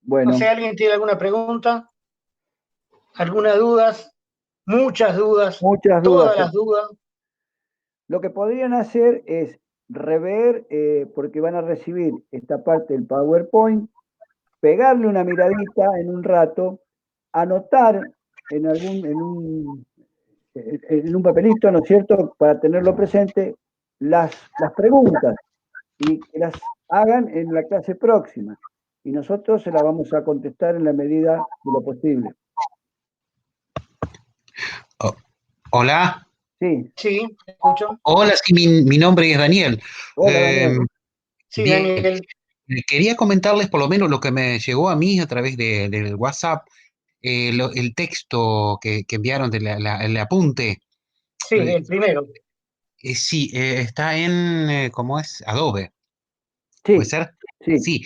Bueno.
No sé, ¿alguien tiene alguna pregunta? ¿Alguna duda? Muchas dudas. Todas las dudas.
Lo que podrían hacer es rever, porque van a recibir esta parte del PowerPoint, pegarle una miradita en un rato, anotar en un papelito, ¿no es cierto?, para tenerlo presente, las preguntas y que las hagan en la clase próxima. Y nosotros se las vamos a contestar en la medida de lo posible.
Hola.
Sí,
te escucho.
Hola, sí, mi nombre es Daniel.
Hola, Daniel.
Sí, Daniel.
Quería comentarles por lo menos lo que me llegó a mí a través del WhatsApp, el texto que enviaron el apunte.
Sí, el primero.
Sí, está en, ¿cómo es? Adobe.
Sí.
¿Puede ser?
Sí.
Sí.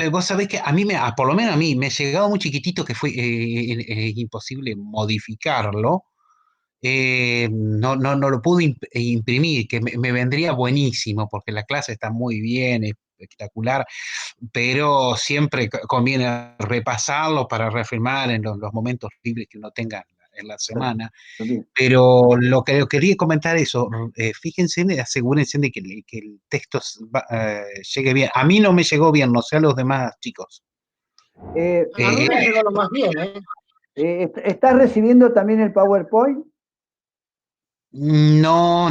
Vos sabés que a mí, por lo menos a mí, me ha llegado muy chiquitito que fue imposible modificarlo. No lo pude imprimir, que me vendría buenísimo, porque la clase está muy bien, espectacular, pero siempre conviene repasarlo para reafirmar en los momentos libres que uno tenga en la semana. Pero lo que quería comentar eso, fíjense, asegúrense de que el texto llegue bien. A mí no me llegó bien, no sé a los demás chicos.
A mí me llegó lo más bien,
¿Estás recibiendo también el PowerPoint?
No,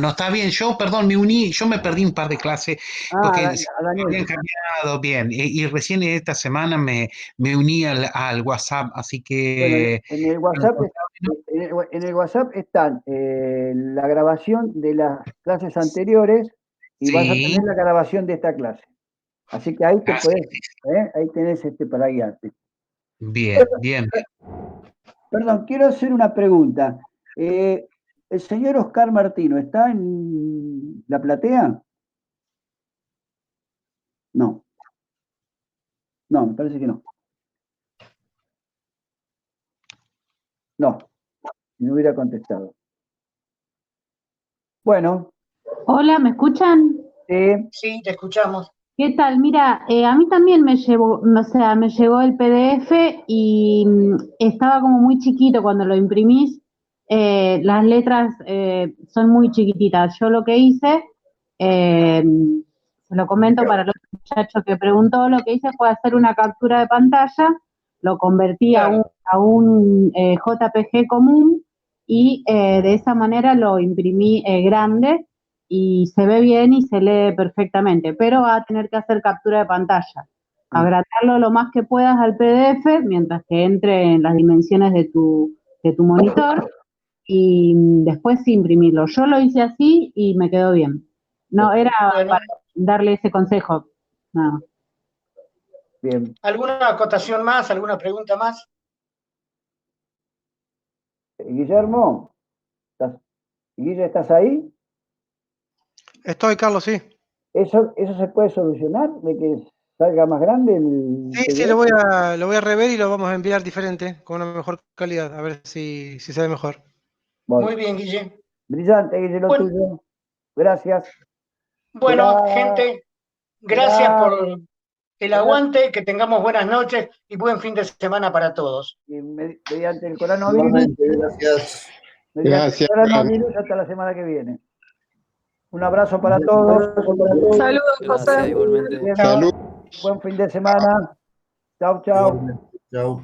está bien. Perdón, yo me perdí un par de clases porque habían cambiado bien. Y recién esta semana me uní al WhatsApp, así que...
Bueno, en el WhatsApp están la grabación de las clases anteriores y vas a tener la grabación de esta clase. Así que ahí te ahí tenés para guiarte.
Bien.
Perdón, quiero hacer una pregunta. ¿El señor Oscar Martino está en la platea? No. No, me parece que no. No, me hubiera contestado. Bueno.
Hola, ¿me escuchan?
Sí, te escuchamos.
¿Qué tal? Mira, a mí también me llegó el PDF y estaba como muy chiquito cuando lo imprimís. Las letras son muy chiquititas. Yo lo que hice, se lo comento para los muchachos que preguntó, lo que hice fue hacer una captura de pantalla, lo convertí a un JPG común y de esa manera lo imprimí grande y se ve bien y se lee perfectamente, pero va a tener que hacer captura de pantalla. Agrandarlo lo más que puedas al PDF mientras que entre en las dimensiones de tu monitor y después sí imprimirlo. Yo lo hice así y me quedó bien. No, era
Bueno,
para darle ese consejo. No.
Bien.
¿alguna acotación más? ¿Alguna pregunta más?
Guillermo, Guille, ¿estás ahí?
Estoy, Carlos, sí.
¿Eso se puede solucionar? ¿De que salga más grande el
Sí,
PDF?
lo voy a rever y lo vamos a enviar diferente, con una mejor calidad, a ver si se ve mejor.
Bueno,
Muy bien, Guille.
brillante, Guille, lo
Bueno.
tuyo. Gracias.
Bueno,
Será-
gente, gracias por el aguante, que tengamos buenas noches y buen fin de semana para todos.
mediante el coronavirus.
Igualmente, gracias.
Mediante el coronavirus hasta la semana que viene. Un abrazo para todos.
Saludos, José.
Gracias, igualmente.
Bien,
Salud.
buen fin de semana. Chau, chau.
Chau.